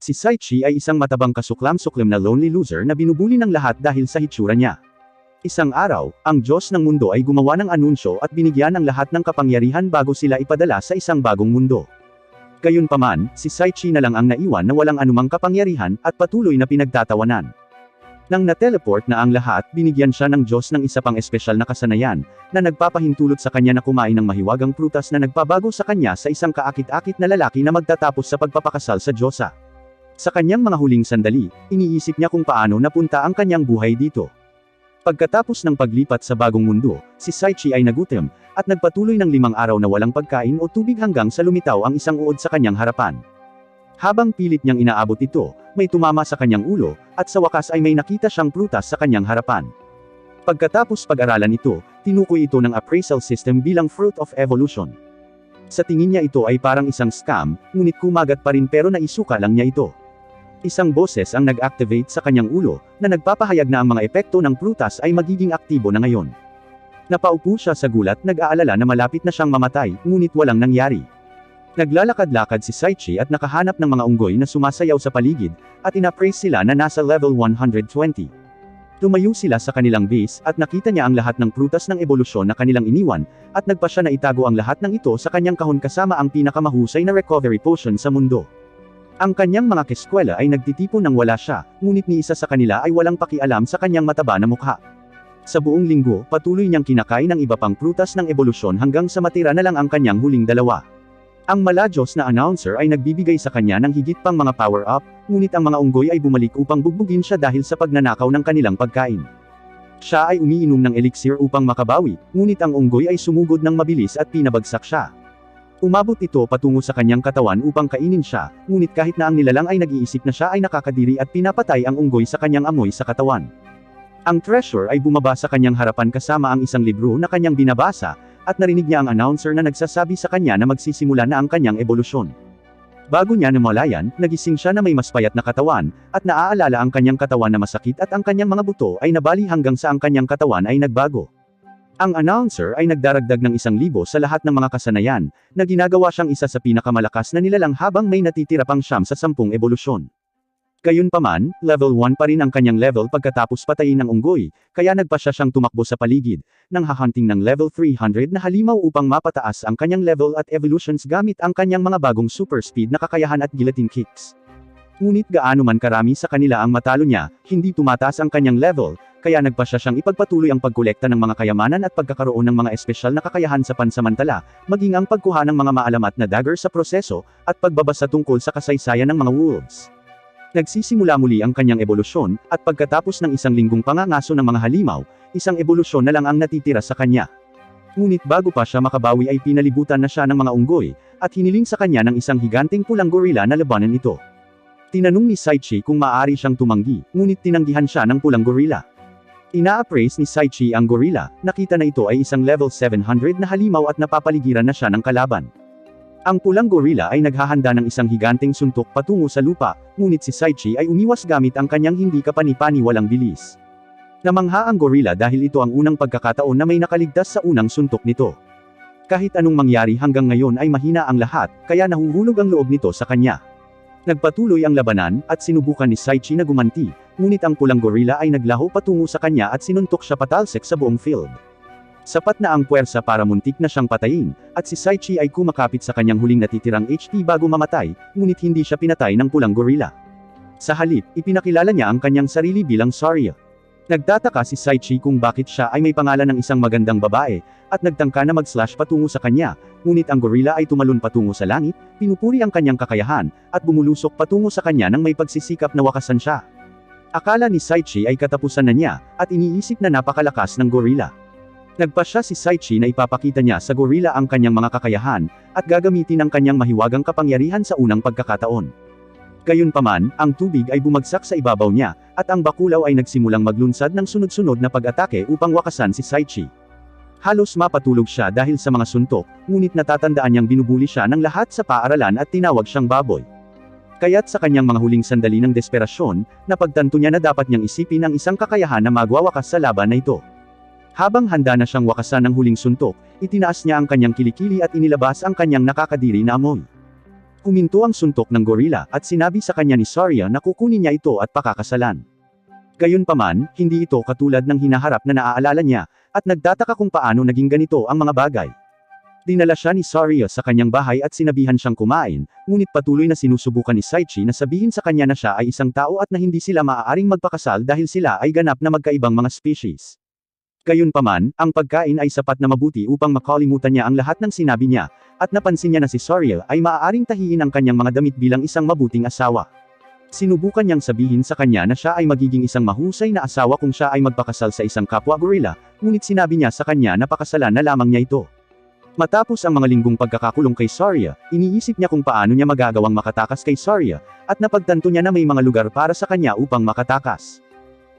Si Saichi ay isang matabang kasuklam-suklim na lonely loser na binubuli ng lahat dahil sa hitsura niya. Isang araw, ang Diyos ng mundo ay gumawa ng anunsyo at binigyan ng lahat ng kapangyarihan bago sila ipadala sa isang bagong mundo. Gayunpaman, si Saichi na lang ang naiwan na walang anumang kapangyarihan at patuloy na pinagtatawanan. Nang na-teleport na ang lahat, binigyan siya ng Diyos ng isa pang espesyal na kasanayan, na nagpapahintulot sa kanya na kumain ng mahiwagang prutas na nagpabago sa kanya sa isang kaakit-akit na lalaki na magtatapos sa pagpapakasal sa Diyosa. Sa kanyang mga huling sandali, iniisip niya kung paano napunta ang kanyang buhay dito. Pagkatapos ng paglipat sa bagong mundo, si Saichi ay nagutom, at nagpatuloy ng 5 araw na walang pagkain o tubig hanggang sa lumitaw ang isang uod sa kanyang harapan. Habang pilit niyang inaabot ito, may tumama sa kanyang ulo, at sa wakas ay may nakita siyang prutas sa kanyang harapan. Pagkatapos pag-aralan ito, tinukoy ito ng appraisal system bilang fruit of evolution. Sa tingin niya ito ay parang isang scam, ngunit kumagat pa rin pero naisuka lang niya ito. Isang boses ang nag-activate sa kanyang ulo, na nagpapahayag na ang mga epekto ng prutas ay magiging aktibo na ngayon. Napaupo siya sa gulat, nag-aalala na malapit na siyang mamatay, ngunit walang nangyari. Naglalakad-lakad si Saichi at nakahanap ng mga unggoy na sumasayaw sa paligid, at inappraise sila na nasa level 120. Tumayo sila sa kanilang base, at nakita niya ang lahat ng prutas ng ebolusyon na kanilang iniwan, at nagpa siya na itago ang lahat ng ito sa kanyang kahon kasama ang pinakamahusay na recovery potion sa mundo. Ang kanyang mga keskwela ay nagtitipon nang wala siya, ngunit ni isa sa kanila ay walang pakialam sa kanyang mataba na mukha. Sa buong linggo, patuloy niyang kinakain ng iba pang prutas ng ebolusyon hanggang sa matira na lang ang kanyang huling 2. Ang maladyos na announcer ay nagbibigay sa kanya ng higit pang mga power-up, ngunit ang mga unggoy ay bumalik upang bugbugin siya dahil sa pagnanakaw ng kanilang pagkain. Siya ay umiinom ng elixir upang makabawi, ngunit ang unggoy ay sumugod ng mabilis at pinabagsak siya. Umabot ito patungo sa kanyang katawan upang kainin siya, ngunit kahit na ang nilalang ay nag-iisip na siya ay nakakadiri at pinapatay ang unggoy sa kanyang amoy sa katawan. Ang treasure ay bumaba sa kanyang harapan kasama ang isang libro na kanyang binabasa, at narinig niya ang announcer na nagsasabi sa kanya na magsisimula na ang kanyang ebolusyon. Bago niya namalayan, nagising siya na may mas payat na katawan, at naaalala ang kanyang katawan na masakit at ang kanyang mga buto ay nabali hanggang sa ang kanyang katawan ay nagbago. Ang announcer ay nagdaragdag ng 1,000 sa lahat ng mga kasanayan, na ginagawa siyang isa sa pinakamalakas na nilalang habang may natitira pang 9 sa 10 ebolusyon. Gayunpaman, level 1 pa rin ang kanyang level pagkatapos patayin ng unggoy, kaya nagpa siyang tumakbo sa paligid, nang hahunting ng level 300 na halimaw upang mapataas ang kanyang level at evolutions gamit ang kanyang mga bagong super speed na kakayahan at guillotine kicks. Ngunit gaano man karami sa kanila ang matalo niya, hindi tumataas ang kanyang level, kaya nagpa siyang ipagpatuloy ang pagkolekta ng mga kayamanan at pagkakaroon ng mga espesyal na kakayahan sa pansamantala, maging ang pagkuha ng mga maalamat na dagger sa proseso, at pagbabasa tungkol sa kasaysayan ng mga wolves. Nagsisimula muli ang kanyang ebolusyon, at pagkatapos ng 1 linggong pangangaso ng mga halimaw, isang ebolusyon na lang ang natitira sa kanya. Ngunit bago pa siya makabawi ay pinalibutan na siya ng mga unggoy, at hiniling sa kanya ng isang higanteng pulang gorilla na labanan ito. Tinanong ni Saichi kung maaari siyang tumanggi, ngunit tinanggihan siya ng pulang gorilla. Ina-appraise ni Saichi ang gorilla, nakita na ito ay isang level 700 na halimaw at napapaligiran na siya ng kalaban. Ang pulang gorilla ay naghahanda ng isang higanteng suntok patungo sa lupa, ngunit si Saichi ay umiwas gamit ang kanyang hindi kapani-paniwalang bilis. Namangha ang gorilla dahil ito ang unang pagkakataon na may nakaligtas sa unang suntok nito. Kahit anong mangyari hanggang ngayon ay mahina ang lahat, kaya nahuhulog ang loob nito sa kanya. Nagpatuloy ang labanan, at sinubukan ni Saichi na gumanti, ngunit ang pulang gorilla ay naglaho patungo sa kanya at sinuntok siya patalsik sa buong field. Sapat na ang puwersa para muntik na siyang patayin, at si Saichi ay kumakapit sa kanyang huling natitirang HP bago mamatay, ngunit hindi siya pinatay ng pulang gorilla. Sa halip, ipinakilala niya ang kanyang sarili bilang Saria. Nagtataka si Saichi kung bakit siya ay may pangalan ng isang magandang babae, at nagtangka na mag-slash patungo sa kanya, ngunit ang gorilla ay tumalon patungo sa langit, pinupuri ang kanyang kakayahan, at bumulusok patungo sa kanya nang may pagsisikap na wakasan siya. Akala ni Saichi ay katapusan na niya, at iniisip na napakalakas ng gorilla. Nagpa siya si Saichi na ipapakita niya sa gorilla ang kanyang mga kakayahan, at gagamitin ang kanyang mahiwagang kapangyarihan sa unang pagkakataon. Gayunpaman, ang tubig ay bumagsak sa ibabaw niya, at ang bakulaw ay nagsimulang maglunsad ng sunod-sunod na pag-atake upang wakasan si Saichi. Halos mapatulog siya dahil sa mga suntok, ngunit natatandaan niyang binubuli siya ng lahat sa paaralan at tinawag siyang baboy. Kaya't sa kanyang mga huling sandali ng desperasyon, napagtanto niya na dapat niyang isipin ang isang kakayahan na magwawakas sa laban na ito. Habang handa na siyang wakasan ng huling suntok, itinaas niya ang kanyang kilikili at inilabas ang kanyang nakakadiri na amoy. Huminto ang suntok ng gorilla at sinabi sa kanya ni Saria na kukunin niya ito at pakakasalan. Gayunpaman, hindi ito katulad ng hinaharap na naaalala niya, at nagtataka kung paano naging ganito ang mga bagay. Dinala siya ni Saria sa kanyang bahay at sinabihan siyang kumain, ngunit patuloy na sinusubukan ni Saichi na sabihin sa kanya na siya ay isang tao at na hindi sila maaaring magpakasal dahil sila ay ganap na magkaibang mga species. Gayunpaman, ang pagkain ay sapat na mabuti upang makalimutan niya ang lahat ng sinabi niya, at napansin niya na si Saria ay maaaring tahiin ang kanyang mga damit bilang isang mabuting asawa. Sinubukan niyang sabihin sa kanya na siya ay magiging isang mahusay na asawa kung siya ay magpakasal sa isang kapwa gorilla, ngunit sinabi niya sa kanya na pakasalan na lamang niya ito. Matapos ang mga linggong pagkakakulong kay Saria, iniisip niya kung paano niya magagawang makatakas kay Saria, at napagtanto niya na may mga lugar para sa kanya upang makatakas.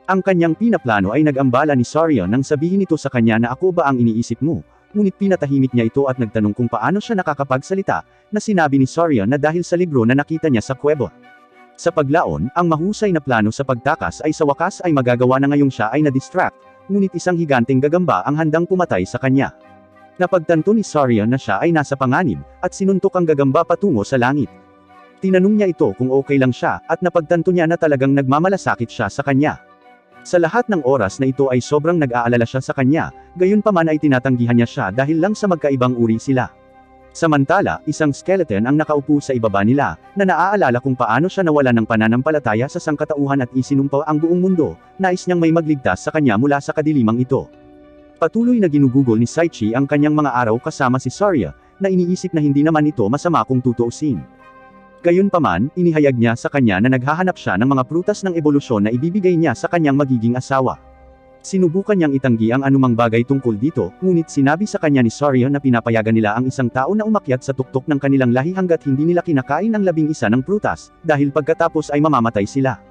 Ang kanyang pinaplano ay nag-ambala ni Saria nang sabihin ito sa kanya na ako ba ang iniisip mo, ngunit pinatahimik niya ito at nagtanong kung paano siya nakakapagsalita, na sinabi ni Saria na dahil sa libro na nakita niya sa kuweba. Sa paglaon, ang mahusay na plano sa pagtakas ay sa wakas ay magagawa na ngayong siya ay na-distract, ngunit isang higanteng gagamba ang handang pumatay sa kanya. Napagtanto ni Saria na siya ay nasa panganib, at sinuntok ang gagamba patungo sa langit. Tinanong niya ito kung okay lang siya, at napagtanto niya na talagang nagmamalasakit siya sa kanya. Sa lahat ng oras na ito ay sobrang nag-aalala siya sa kanya, gayunpaman ay tinatanggihan niya siya dahil lang sa magkaibang uri sila. Samantala, isang skeleton ang nakaupo sa ibaba nila, na naaalala kung paano siya nawala ng pananampalataya sa sangkatauhan at isinumpa ang buong mundo, nais niyang may magligtas sa kanya mula sa kadilimang ito. Patuloy na ginugugol ni Saichi ang kanyang mga araw kasama si Saria, na iniisip na hindi naman ito masama kung tutuusin. Gayunpaman, inihayag niya sa kanya na naghahanap siya ng mga prutas ng ebolusyon na ibibigay niya sa kanyang magiging asawa. Sinubukan niyang itanggi ang anumang bagay tungkol dito, ngunit sinabi sa kanya ni Saria na pinapayagan nila ang isang tao na umakyat sa tuktok ng kanilang lahi hanggat hindi nila kinakain ang 11 ng prutas, dahil pagkatapos ay mamamatay sila.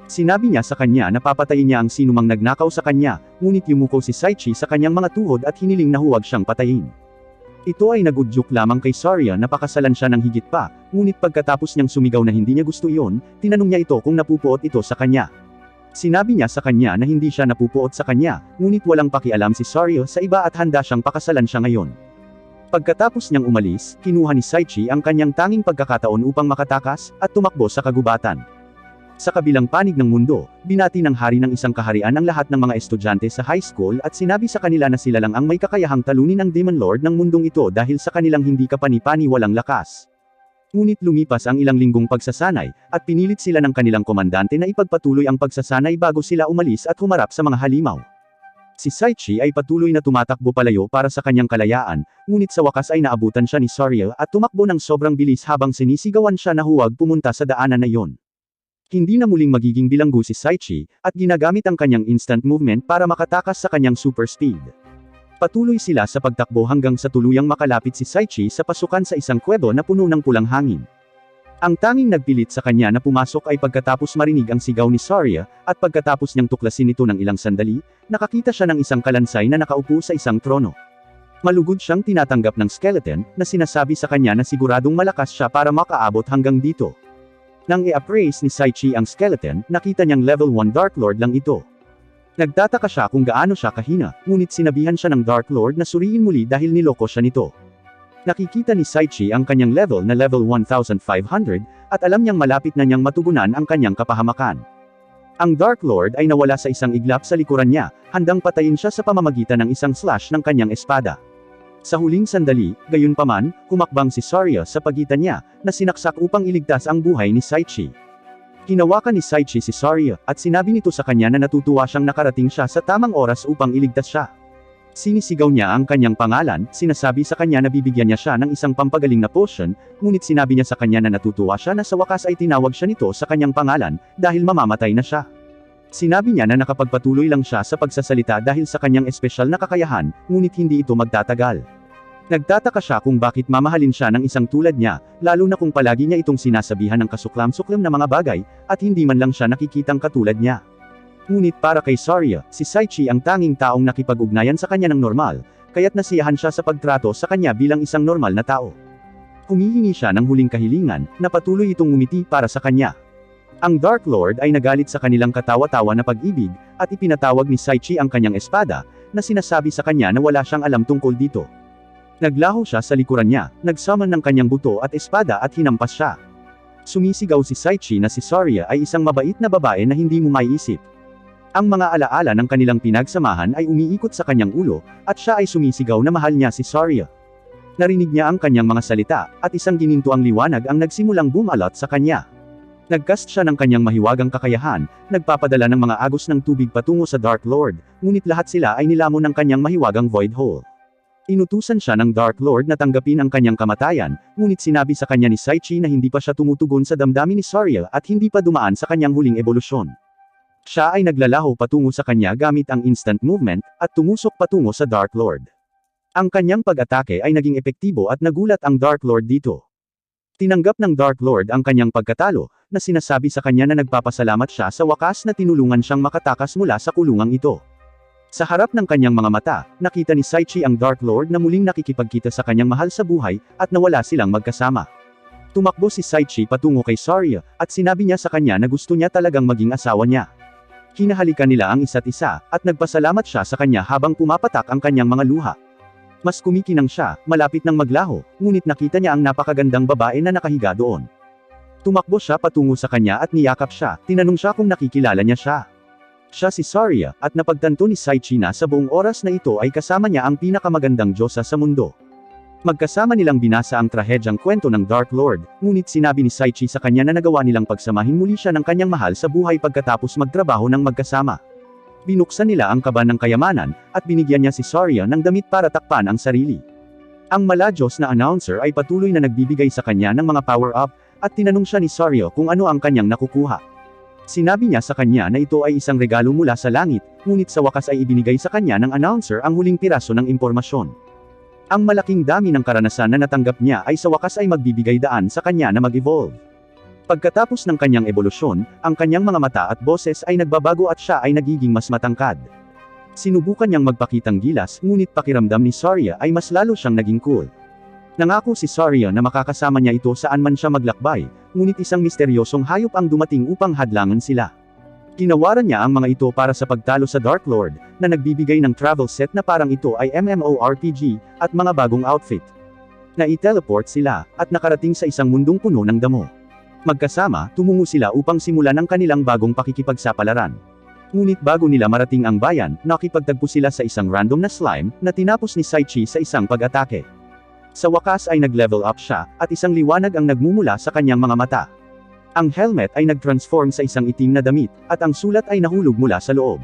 Sinabi niya sa kanya na papatayin niya ang sinumang nagnakaw sa kanya, ngunit yumuko si Saichi sa kanyang mga tuhod at hiniling na huwag siyang patayin. Ito ay nagudyok lamang kay Saria na pakasalan siya ng higit pa, ngunit pagkatapos niyang sumigaw na hindi niya gusto iyon, tinanong niya ito kung napupuot ito sa kanya. Sinabi niya sa kanya na hindi siya napupuot sa kanya, ngunit walang pakialam si Saria sa iba at handa siyang pakasalan siya ngayon. Pagkatapos niyang umalis, kinuha ni Saichi ang kanyang tanging pagkakataon upang makatakas, at tumakbo sa kagubatan. Sa kabilang panig ng mundo, binati ng hari ng isang kaharian ang lahat ng mga estudyante sa high school at sinabi sa kanila na sila lang ang may kakayahang talunin ang Demon Lord ng mundong ito dahil sa kanilang hindi kapani-pani walang lakas. Ngunit lumipas ang ilang linggong pagsasanay, at pinilit sila ng kanilang komandante na ipagpatuloy ang pagsasanay bago sila umalis at humarap sa mga halimaw. Si Saichi ay patuloy na tumatakbo palayo para sa kanyang kalayaan, ngunit sa wakas ay naabutan siya ni Saria at tumakbo ng sobrang bilis habang sinisigawan siya na huwag pumunta sa daanan na iyon. Hindi na muling magiging bilanggo si Saichi, at ginagamit ang kanyang instant movement para makatakas sa kanyang super speed. Patuloy sila sa pagtakbo hanggang sa tuluyang makalapit si Saichi sa pasukan sa isang kuwebo na puno ng pulang hangin. Ang tanging nagpilit sa kanya na pumasok ay pagkatapos marinig ang sigaw ni Saria, at pagkatapos niyang tuklasin ito ng ilang sandali, nakakita siya ng isang kalansay na nakaupo sa isang trono. Malugod siyang tinatanggap ng skeleton, na sinasabi sa kanya na siguradong malakas siya para makaabot hanggang dito. Nang i-appraise ni Saichi ang skeleton, nakita niyang level 1 Dark Lord lang ito. Nagtataka siya kung gaano siya kahina, ngunit sinabihan siya ng Dark Lord na suriin muli dahil niloko siya nito. Nakikita ni Saichi ang kanyang level na level 1,500, at alam niyang malapit na niyang matugunan ang kanyang kapahamakan. Ang Dark Lord ay nawala sa isang iglap sa likuran niya, handang patayin siya sa pamamagitan ng isang slash ng kanyang espada. Sa huling sandali, gayunpaman, humakbang si Saria sa pagitan niya, na sinaksak upang iligtas ang buhay ni Saichi. Hinawakan ni Saichi si Saria, at sinabi nito sa kanya na natutuwa siyang nakarating siya sa tamang oras upang iligtas siya. Sinisigaw niya ang kanyang pangalan, sinasabi sa kanya na bibigyan niya siya ng isang pampagaling na potion, ngunit sinabi niya sa kanya na natutuwa siya na sa wakas ay tinawag siya nito sa kanyang pangalan, dahil mamamatay na siya. Sinabi niya na nakapagpatuloy lang siya sa pagsasalita dahil sa kanyang espesyal na kakayahan, ngunit hindi ito magtatagal. Nagtataka siya kung bakit mamahalin siya ng isang tulad niya, lalo na kung palagi niya itong sinasabihan ng kasuklam-suklam na mga bagay, at hindi man lang siya nakikitang katulad niya. Ngunit para kay Saria, si Saichi ang tanging taong nakipag-ugnayan sa kanya ng normal, kaya't nasiyahan siya sa pagtrato sa kanya bilang isang normal na tao. Humihingi siya ng huling kahilingan, na patuloy itong ngumiti para sa kanya. Ang Dark Lord ay nagalit sa kanilang katawa-tawa na pag-ibig, at ipinatawag ni Saichi ang kanyang espada, na sinasabi sa kanya na wala siyang alam tungkol dito. Naglaho siya sa likuran niya, nagsummon ng kanyang buto at espada at hinampas siya. Sumisigaw si Saichi na si Saria ay isang mabait na babae na hindi mo maiisip. Ang mga alaala ng kanilang pinagsamahan ay umiikot sa kanyang ulo, at siya ay sumisigaw na mahal niya si Saria. Narinig niya ang kanyang mga salita, at isang ginintuang liwanag ang nagsimulang bumalot sa kanya. Nagcast siya ng kanyang mahiwagang kakayahan, nagpapadala ng mga agos ng tubig patungo sa Dark Lord, ngunit lahat sila ay nilamon ng kanyang mahiwagang void hole. Inutusan siya ng Dark Lord na tanggapin ang kanyang kamatayan, ngunit sinabi sa kanya ni Saichi na hindi pa siya tumutugon sa damdamin ni Saria at hindi pa dumaan sa kanyang huling ebolusyon. Siya ay naglalaho patungo sa kanya gamit ang instant movement, at tumusok patungo sa Dark Lord. Ang kanyang pag-atake ay naging epektibo at nagulat ang Dark Lord dito. Tinanggap ng Dark Lord ang kanyang pagkatalo, na sinasabi sa kanya na nagpapasalamat siya sa wakas na tinulungan siyang makatakas mula sa kulungang ito. Sa harap ng kanyang mga mata, nakita ni Saichi ang Dark Lord na muling nakikipagkita sa kanyang mahal sa buhay, at nawala silang magkasama. Tumakbo si Saichi patungo kay Saria, at sinabi niya sa kanya na gusto niya talagang maging asawa niya. Hinahalikan nila ang isa't isa, at nagpasalamat siya sa kanya habang pumapatak ang kanyang mga luha. Mas kumikinang siya, malapit nang maglaho, ngunit nakita niya ang napakagandang babae na nakahiga doon. Tumakbo siya patungo sa kanya at niyakap siya, tinanong siya kung nakikilala niya siya. Siya si Saria, at napagtanto ni Saichi na sa buong oras na ito ay kasama niya ang pinakamagandang diyosa sa mundo. Magkasama nilang binasa ang trahedyang kwento ng Dark Lord, ngunit sinabi ni Saichi sa kanya na nagawa nilang pagsamahin muli siya ng kanyang mahal sa buhay pagkatapos magtrabaho ng magkasama. Binuksan nila ang kaba ng kayamanan, at binigyan niya si Saria ng damit para takpan ang sarili. Ang maladyos na announcer ay patuloy na nagbibigay sa kanya ng mga power-up, at tinanong siya ni Saria kung ano ang kanyang nakukuha. Sinabi niya sa kanya na ito ay isang regalo mula sa langit, ngunit sa wakas ay ibinigay sa kanya ng announcer ang huling piraso ng impormasyon. Ang malaking dami ng karanasan na natanggap niya ay sa wakas ay magbibigay daan sa kanya na mag-evolve. Pagkatapos ng kanyang ebolusyon, ang kanyang mga mata at boses ay nagbabago at siya ay nagiging mas matangkad. Sinubukan niyang magpakitang gilas, ngunit pakiramdam ni Saria ay mas lalo siyang naging cool. Nangako si Saria na makakasama niya ito saan man siya maglakbay, ngunit isang misteryosong hayop ang dumating upang hadlangan sila. Ginawaran niya ang mga ito para sa pagtalo sa Dark Lord, na nagbibigay ng travel set na parang ito ay MMORPG, at mga bagong outfit. Nai-teleport sila, at nakarating sa isang mundong puno ng damo. Magkasama, tumungo sila upang simulan ang kanilang bagong pakikipagsapalaran. Ngunit bago nila marating ang bayan, nakipagtagpo sila sa isang random na slime, na tinapos ni Saichi sa isang pag-atake. Sa wakas ay nag-level up siya, at isang liwanag ang nagmumula sa kanyang mga mata. Ang helmet ay nag-transform sa isang itim na damit, at ang sulat ay nahulog mula sa loob.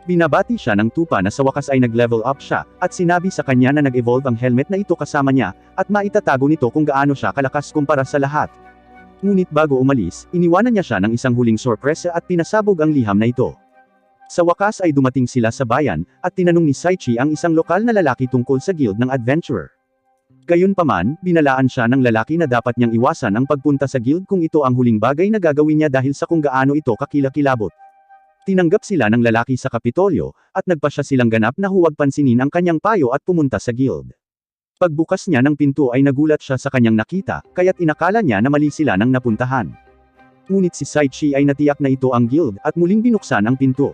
Binabati siya ng tupa na sa wakas ay nag-level up siya, at sinabi sa kanya na nag-evolve ang helmet na ito kasama niya, at maitatago nito kung gaano siya kalakas kumpara sa lahat. Ngunit bago umalis, iniwanan niya siya ng isang huling sorpresa at pinasabog ang liham na ito. Sa wakas ay dumating sila sa bayan, at tinanong ni Saichi ang isang lokal na lalaki tungkol sa guild ng adventurer. Gayunpaman, binalaan siya ng lalaki na dapat niyang iwasan ang pagpunta sa guild kung ito ang huling bagay na gagawin niya dahil sa kung gaano ito kakilakilabot. Tinanggap sila ng lalaki sa Kapitolyo, at nagpasya silang ganap na huwag pansinin ang kanyang payo at pumunta sa guild. Pagbukas niya ng pinto ay nagulat siya sa kanyang nakita, kaya't inakala niya na mali sila nang napuntahan. Ngunit si Saichi ay natiyak na ito ang guild, at muling binuksan ang pinto.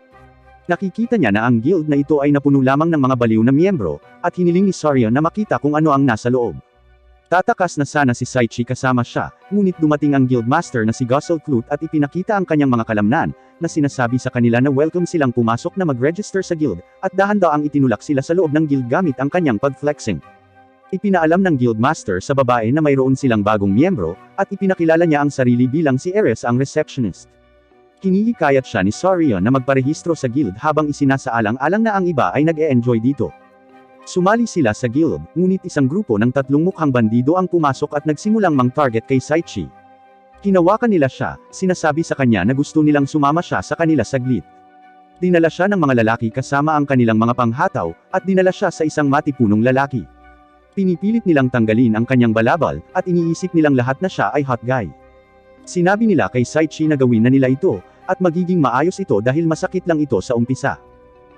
Nakikita niya na ang guild na ito ay napuno lamang ng mga baliw na miyembro, at hiniling ni Saria na makita kung ano ang nasa loob. Tatakas na sana si Saichi kasama siya, ngunit dumating ang guildmaster na si Gosselclute at ipinakita ang kanyang mga kalamnan, na sinasabi sa kanila na welcome silang pumasok na mag-register sa guild, at dahan-daang itinulak sila sa loob ng guild gamit ang kanyang pag-flexing. Ipinaalam ng guildmaster sa babae na mayroon silang bagong miyembro, at ipinakilala niya ang sarili bilang si Eris ang receptionist. Hinihikayat siya ni Saria na magparehistro sa guild habang isinasaalang-alang na ang iba ay nag-e-enjoy dito. Sumali sila sa guild, ngunit isang grupo ng 3 mukhang bandido ang pumasok at nagsimulang mang-target kay Saichi. Hinawakan nila siya, sinasabi sa kanya na gusto nilang sumama siya sa kanila saglit. Dinala siya ng mga lalaki kasama ang kanilang mga panghataw, at dinala siya sa isang matipunong lalaki. Pinipilit nilang tanggalin ang kanyang balabal, at iniisip nilang lahat na siya ay hot guy. Sinabi nila kay Saichi na gawin na nila ito, at magiging maayos ito dahil masakit lang ito sa umpisa.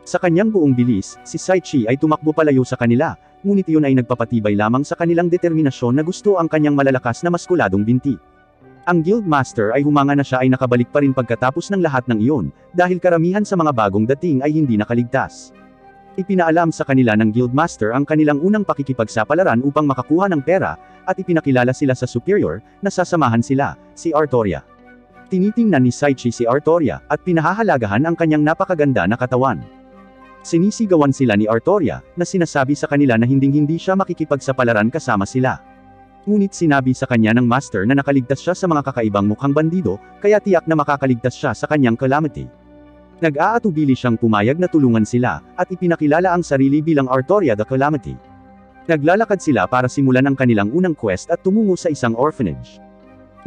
Sa kanyang buong bilis, si Saichi ay tumakbo palayo sa kanila, ngunit iyon ay nagpapatibay lamang sa kanilang determinasyon na gusto ang kanyang malalakas na maskuladong binti. Ang guildmaster ay humanga na siya ay nakabalik pa rin pagkatapos ng lahat ng iyon, dahil karamihan sa mga bagong dating ay hindi nakaligtas. Ipinaalam sa kanila ng Guildmaster ang kanilang unang pakikipagsapalaran upang makakuha ng pera, at ipinakilala sila sa superior, na sasamahan sila, si Artoria. Tinitingnan ni Saichi si Artoria, at pinahahalagahan ang kanyang napakaganda na katawan. Sinisigawan sila ni Artoria, na sinasabi sa kanila na hinding-hindi siya makikipagsapalaran kasama sila. Ngunit sinabi sa kanya ng master na nakaligtas siya sa mga kakaibang mukhang bandido, kaya tiyak na makakaligtas siya sa kanyang calamity. Nag-aatubili siyang pumayag na tulungan sila, at ipinakilala ang sarili bilang Artoria the Calamity. Naglalakad sila para simulan ang kanilang unang quest at tumungo sa isang orphanage.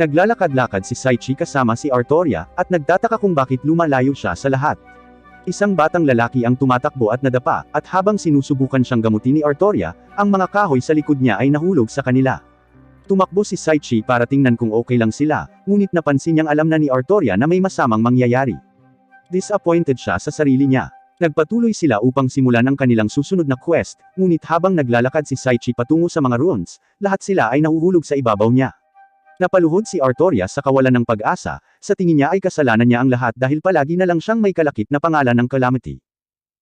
Naglalakad-lakad si Saichi kasama si Artoria, at nagtataka kung bakit lumalayo siya sa lahat. Isang batang lalaki ang tumatakbo at nadapa, at habang sinusubukan siyang gamutin ni Artoria, ang mga kahoy sa likod niya ay nahulog sa kanila. Tumakbo si Saichi para tingnan kung okay lang sila, ngunit napansin niyang alam na ni Artoria na may masamang mangyayari. Disappointed siya sa sarili niya. Nagpatuloy sila upang simulan ang kanilang susunod na quest, ngunit habang naglalakad si Saichi patungo sa mga ruins, lahat sila ay nahuhulog sa ibabaw niya. Napaluhod si Artoria sa kawalan ng pag-asa, sa tingin niya ay kasalanan niya ang lahat dahil palagi na lang siyang may kalakip na pangalan ng Calamity.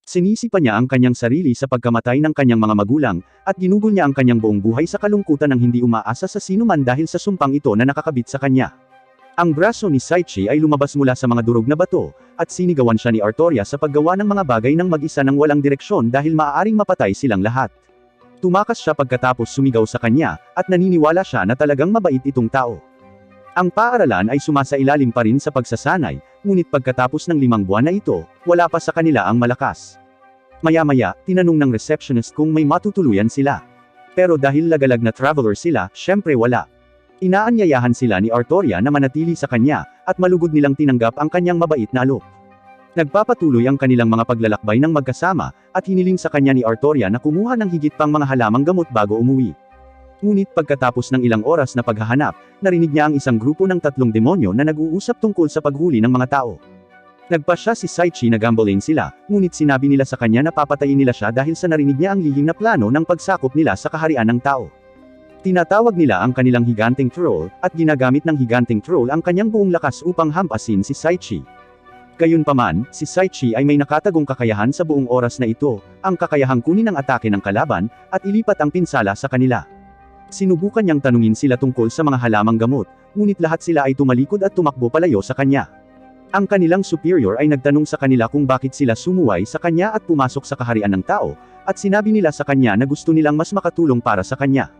Sinisipa niya ang kanyang sarili sa pagkamatay ng kanyang mga magulang, at ginugol niya ang kanyang buong buhay sa kalungkutan ng hindi umaasa sa sinuman dahil sa sumpang ito na nakakabit sa kanya. Ang braso ni Saichi ay lumabas mula sa mga durog na bato, at sinigawan siya ni Artoria sa paggawa ng mga bagay ng mag-isa ng walang direksyon dahil maaaring mapatay silang lahat. Tumakas siya pagkatapos sumigaw sa kanya, at naniniwala siya na talagang mabait itong tao. Ang paaralan ay sumasailalim pa rin sa pagsasanay, ngunit pagkatapos ng 5 buwan na ito, wala pa sa kanila ang malakas. Maya-maya, tinanong ng receptionist kung may matutuluyan sila. Pero dahil lagalag na traveler sila, syempre wala. Inaanyayahan sila ni Artoria na manatili sa kanya, at malugod nilang tinanggap ang kanyang mabait na alok. Nagpapatuloy ang kanilang mga paglalakbay ng magkasama, at hiniling sa kanya ni Artoria na kumuha ng higit pang mga halamang gamot bago umuwi. Ngunit pagkatapos ng ilang oras na paghahanap, narinig niya ang isang grupo ng 3 demonyo na nag-uusap tungkol sa paghuli ng mga tao. Nagpasya si Saichi na gambolain sila, ngunit sinabi nila sa kanya na papatayin nila siya dahil sa narinig niya ang lihim na plano ng pagsakop nila sa kaharian ng tao. Tinatawag nila ang kanilang higanteng troll, at ginagamit ng higanteng troll ang kanyang buong lakas upang hampasin si Saichi. Gayunpaman, si Saichi ay may nakatagong kakayahan sa buong oras na ito, ang kakayahang kunin ang atake ng kalaban, at ilipat ang pinsala sa kanila. Sinubukan niyang tanungin sila tungkol sa mga halamang gamot, ngunit lahat sila ay tumalikod at tumakbo palayo sa kanya. Ang kanilang superior ay nagtanong sa kanila kung bakit sila sumuway sa kanya at pumasok sa kaharian ng tao, at sinabi nila sa kanya na gusto nilang mas makatulong para sa kanya.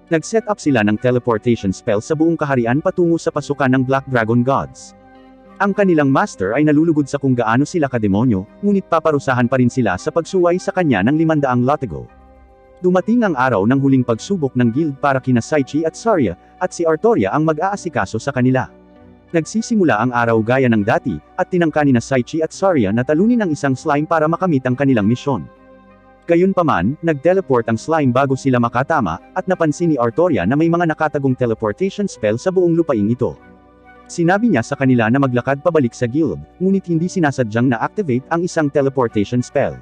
Nag-set up sila ng teleportation spell sa buong kaharian patungo sa pasukan ng Black Dragon Gods. Ang kanilang master ay nalulugod sa kung gaano sila kademonyo, ngunit paparusahan pa rin sila sa pagsuway sa kanya ng 500 latigo. Dumating ang araw ng huling pagsubok ng guild para kina Saichi at Saria, at si Artoria ang mag-aasikaso sa kanila. Nagsisimula ang araw gaya ng dati, at tinangka ni Saichi at Saria na talunin ang isang slime para makamit ang kanilang misyon. Gayunpaman, nag-teleport ang slime bago sila makatama, at napansin ni Artoria na may mga nakatagong teleportation spell sa buong lupaing ito. Sinabi niya sa kanila na maglakad pabalik sa guild, ngunit hindi sinasadyang na-activate ang isang teleportation spell.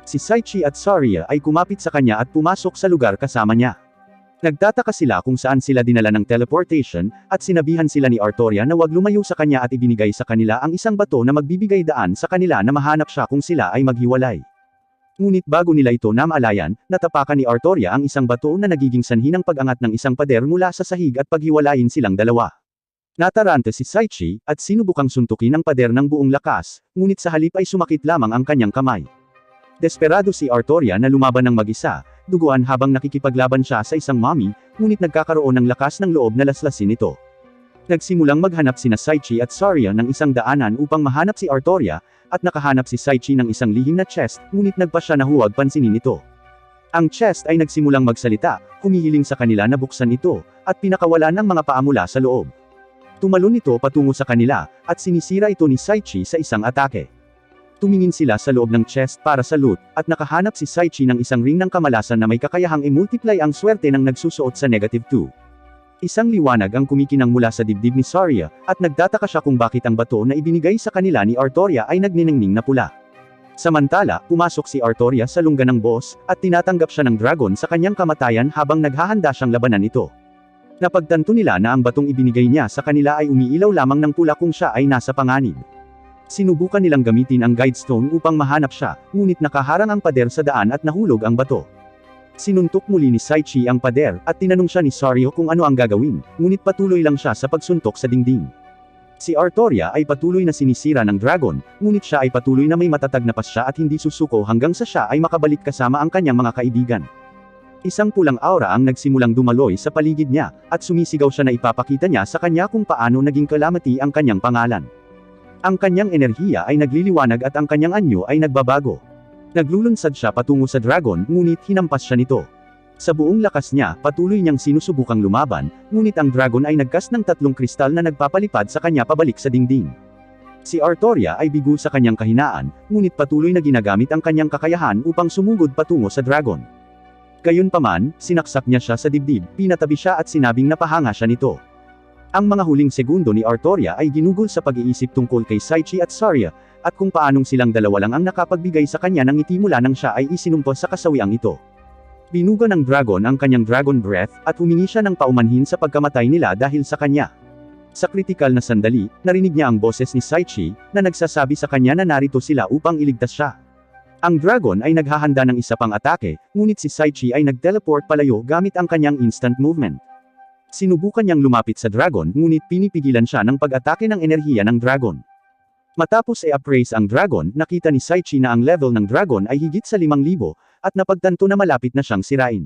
Si Saichi at Saria ay kumapit sa kanya at pumasok sa lugar kasama niya. Nagtataka sila kung saan sila dinala ng teleportation, at sinabihan sila ni Artoria na wag lumayo sa kanya at ibinigay sa kanila ang isang bato na magbibigay daan sa kanila na mahanap siya kung sila ay maghiwalay. Ngunit bago nila ito namalayan, natapakan ni Artoria ang isang bato na nagiging sanhi ng pag-angat ng isang pader mula sa sahig at paghiwalayin silang dalawa. Natarante si Saichi, at sinubukang suntukin ang pader ng buong lakas, ngunit sa halip ay sumakit lamang ang kanyang kamay. Desperado si Artoria na lumaban ng mag-isa, duguan habang nakikipaglaban siya sa isang mommy, ngunit nagkakaroon ng lakas ng loob na laslasin ito. Nagsimulang maghanap sina Saichi at Saria ng isang daanan upang mahanap si Artoria, at nakahanap si Saichi ng isang lihim na chest, ngunit nagpa siya na huwag pansinin ito. Ang chest ay nagsimulang magsalita, humihiling sa kanila na buksan ito, at pinakawalan ng mga paa mula sa loob. Tumalon ito patungo sa kanila, at sinisira ito ni Saichi sa isang atake. Tumingin sila sa loob ng chest para sa loot, at nakahanap si Saichi ng isang ring ng kamalasan na may kakayahang i-multiply ang swerte ng nagsusuot sa -2. Isang liwanag ang kumikinang mula sa dibdib ni Saria, at nagtataka siya kung bakit ang bato na ibinigay sa kanila ni Artoria ay nagniningning na pula. Samantala, pumasok si Artoria sa lungga ng boss, at tinatanggap siya ng dragon sa kanyang kamatayan habang naghahanda siyang labanan ito. Napagtanto nila na ang batong ibinigay niya sa kanila ay umiilaw lamang ng pula kung siya ay nasa panganib. Sinubukan nilang gamitin ang guide stone upang mahanap siya, ngunit nakaharang ang pader sa daan at nahulog ang bato. Sinuntok muli ni Saichi ang pader, at tinanong siya ni Sario kung ano ang gagawin, ngunit patuloy lang siya sa pagsuntok sa dingding. Si Artoria ay patuloy na sinisira ng dragon, ngunit siya ay patuloy na may matatag na pasya at hindi susuko hanggang sa siya ay makabalik kasama ang kanyang mga kaibigan. Isang pulang aura ang nagsimulang dumaloy sa paligid niya, at sumisigaw siya na ipapakita niya sa kanya kung paano naging calamity ang kanyang pangalan. Ang kanyang enerhiya ay nagliliwanag at ang kanyang anyo ay nagbabago. Naglulunsad siya patungo sa dragon, ngunit hinampas siya nito. Sa buong lakas niya, patuloy niyang sinusubukang lumaban, ngunit ang dragon ay nagkas ng 3 kristal na nagpapalipad sa kanya pabalik sa dingding. Si Artoria ay bigo sa kanyang kahinaan, ngunit patuloy na ginagamit ang kanyang kakayahan upang sumugod patungo sa dragon. Gayunpaman, sinaksak niya siya sa dibdib, pinatabi siya at sinabing napahanga siya nito. Ang mga huling segundo ni Artoria ay ginugol sa pag-iisip tungkol kay Saichi at Saria, at kung paanong silang dalawa lang ang nakapagbigay sa kanya ng ngiti mula nang siya ay isinumpa sa kasawiang ito. Binuga ng dragon ang kanyang dragon breath, at humingi siya ng paumanhin sa pagkamatay nila dahil sa kanya. Sa kritikal na sandali, narinig niya ang boses ni Saichi, na nagsasabi sa kanya na narito sila upang iligtas siya. Ang dragon ay naghahanda ng isa pang atake, ngunit si Saichi ay nag-teleport palayo gamit ang kanyang instant movement. Sinubukan niyang lumapit sa dragon, ngunit pinipigilan siya ng pag-atake ng enerhiya ng dragon. Matapos i-appraise ang dragon, nakita ni Saichi na ang level ng dragon ay higit sa 5,000, at napagtanto na malapit na siyang sirain.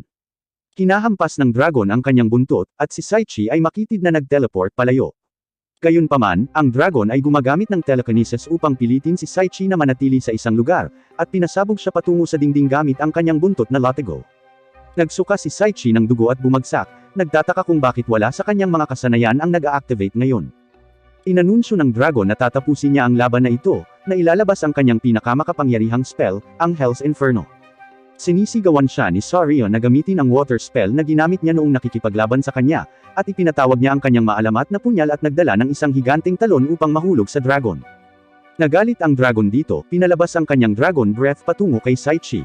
Kinahampas ng dragon ang kanyang buntot, at si Saichi ay makitid na nag-teleport palayo. Gayunpaman, ang dragon ay gumagamit ng telekinesis upang pilitin si Saichi na manatili sa isang lugar, at pinasabog siya patungo sa dingding gamit ang kanyang buntot na latigo. Nagsuka si Saichi ng dugo at bumagsak, nagtataka kung bakit wala sa kanyang mga kasanayan ang nag-a-activate ngayon. Inanunsyo ng dragon na tatapusin niya ang laban na ito, na ilalabas ang kanyang pinakamakapangyarihang spell, ang Hell's Inferno. Sinisigawan siya ni Sario na gamitin ang water spell na ginamit niya noong nakikipaglaban sa kanya, at ipinatawag niya ang kanyang maalamat na punyal at nagdala ng isang higanting talon upang mahulog sa dragon. Nagalit ang dragon dito, pinalabas ang kanyang dragon breath patungo kay Saichi.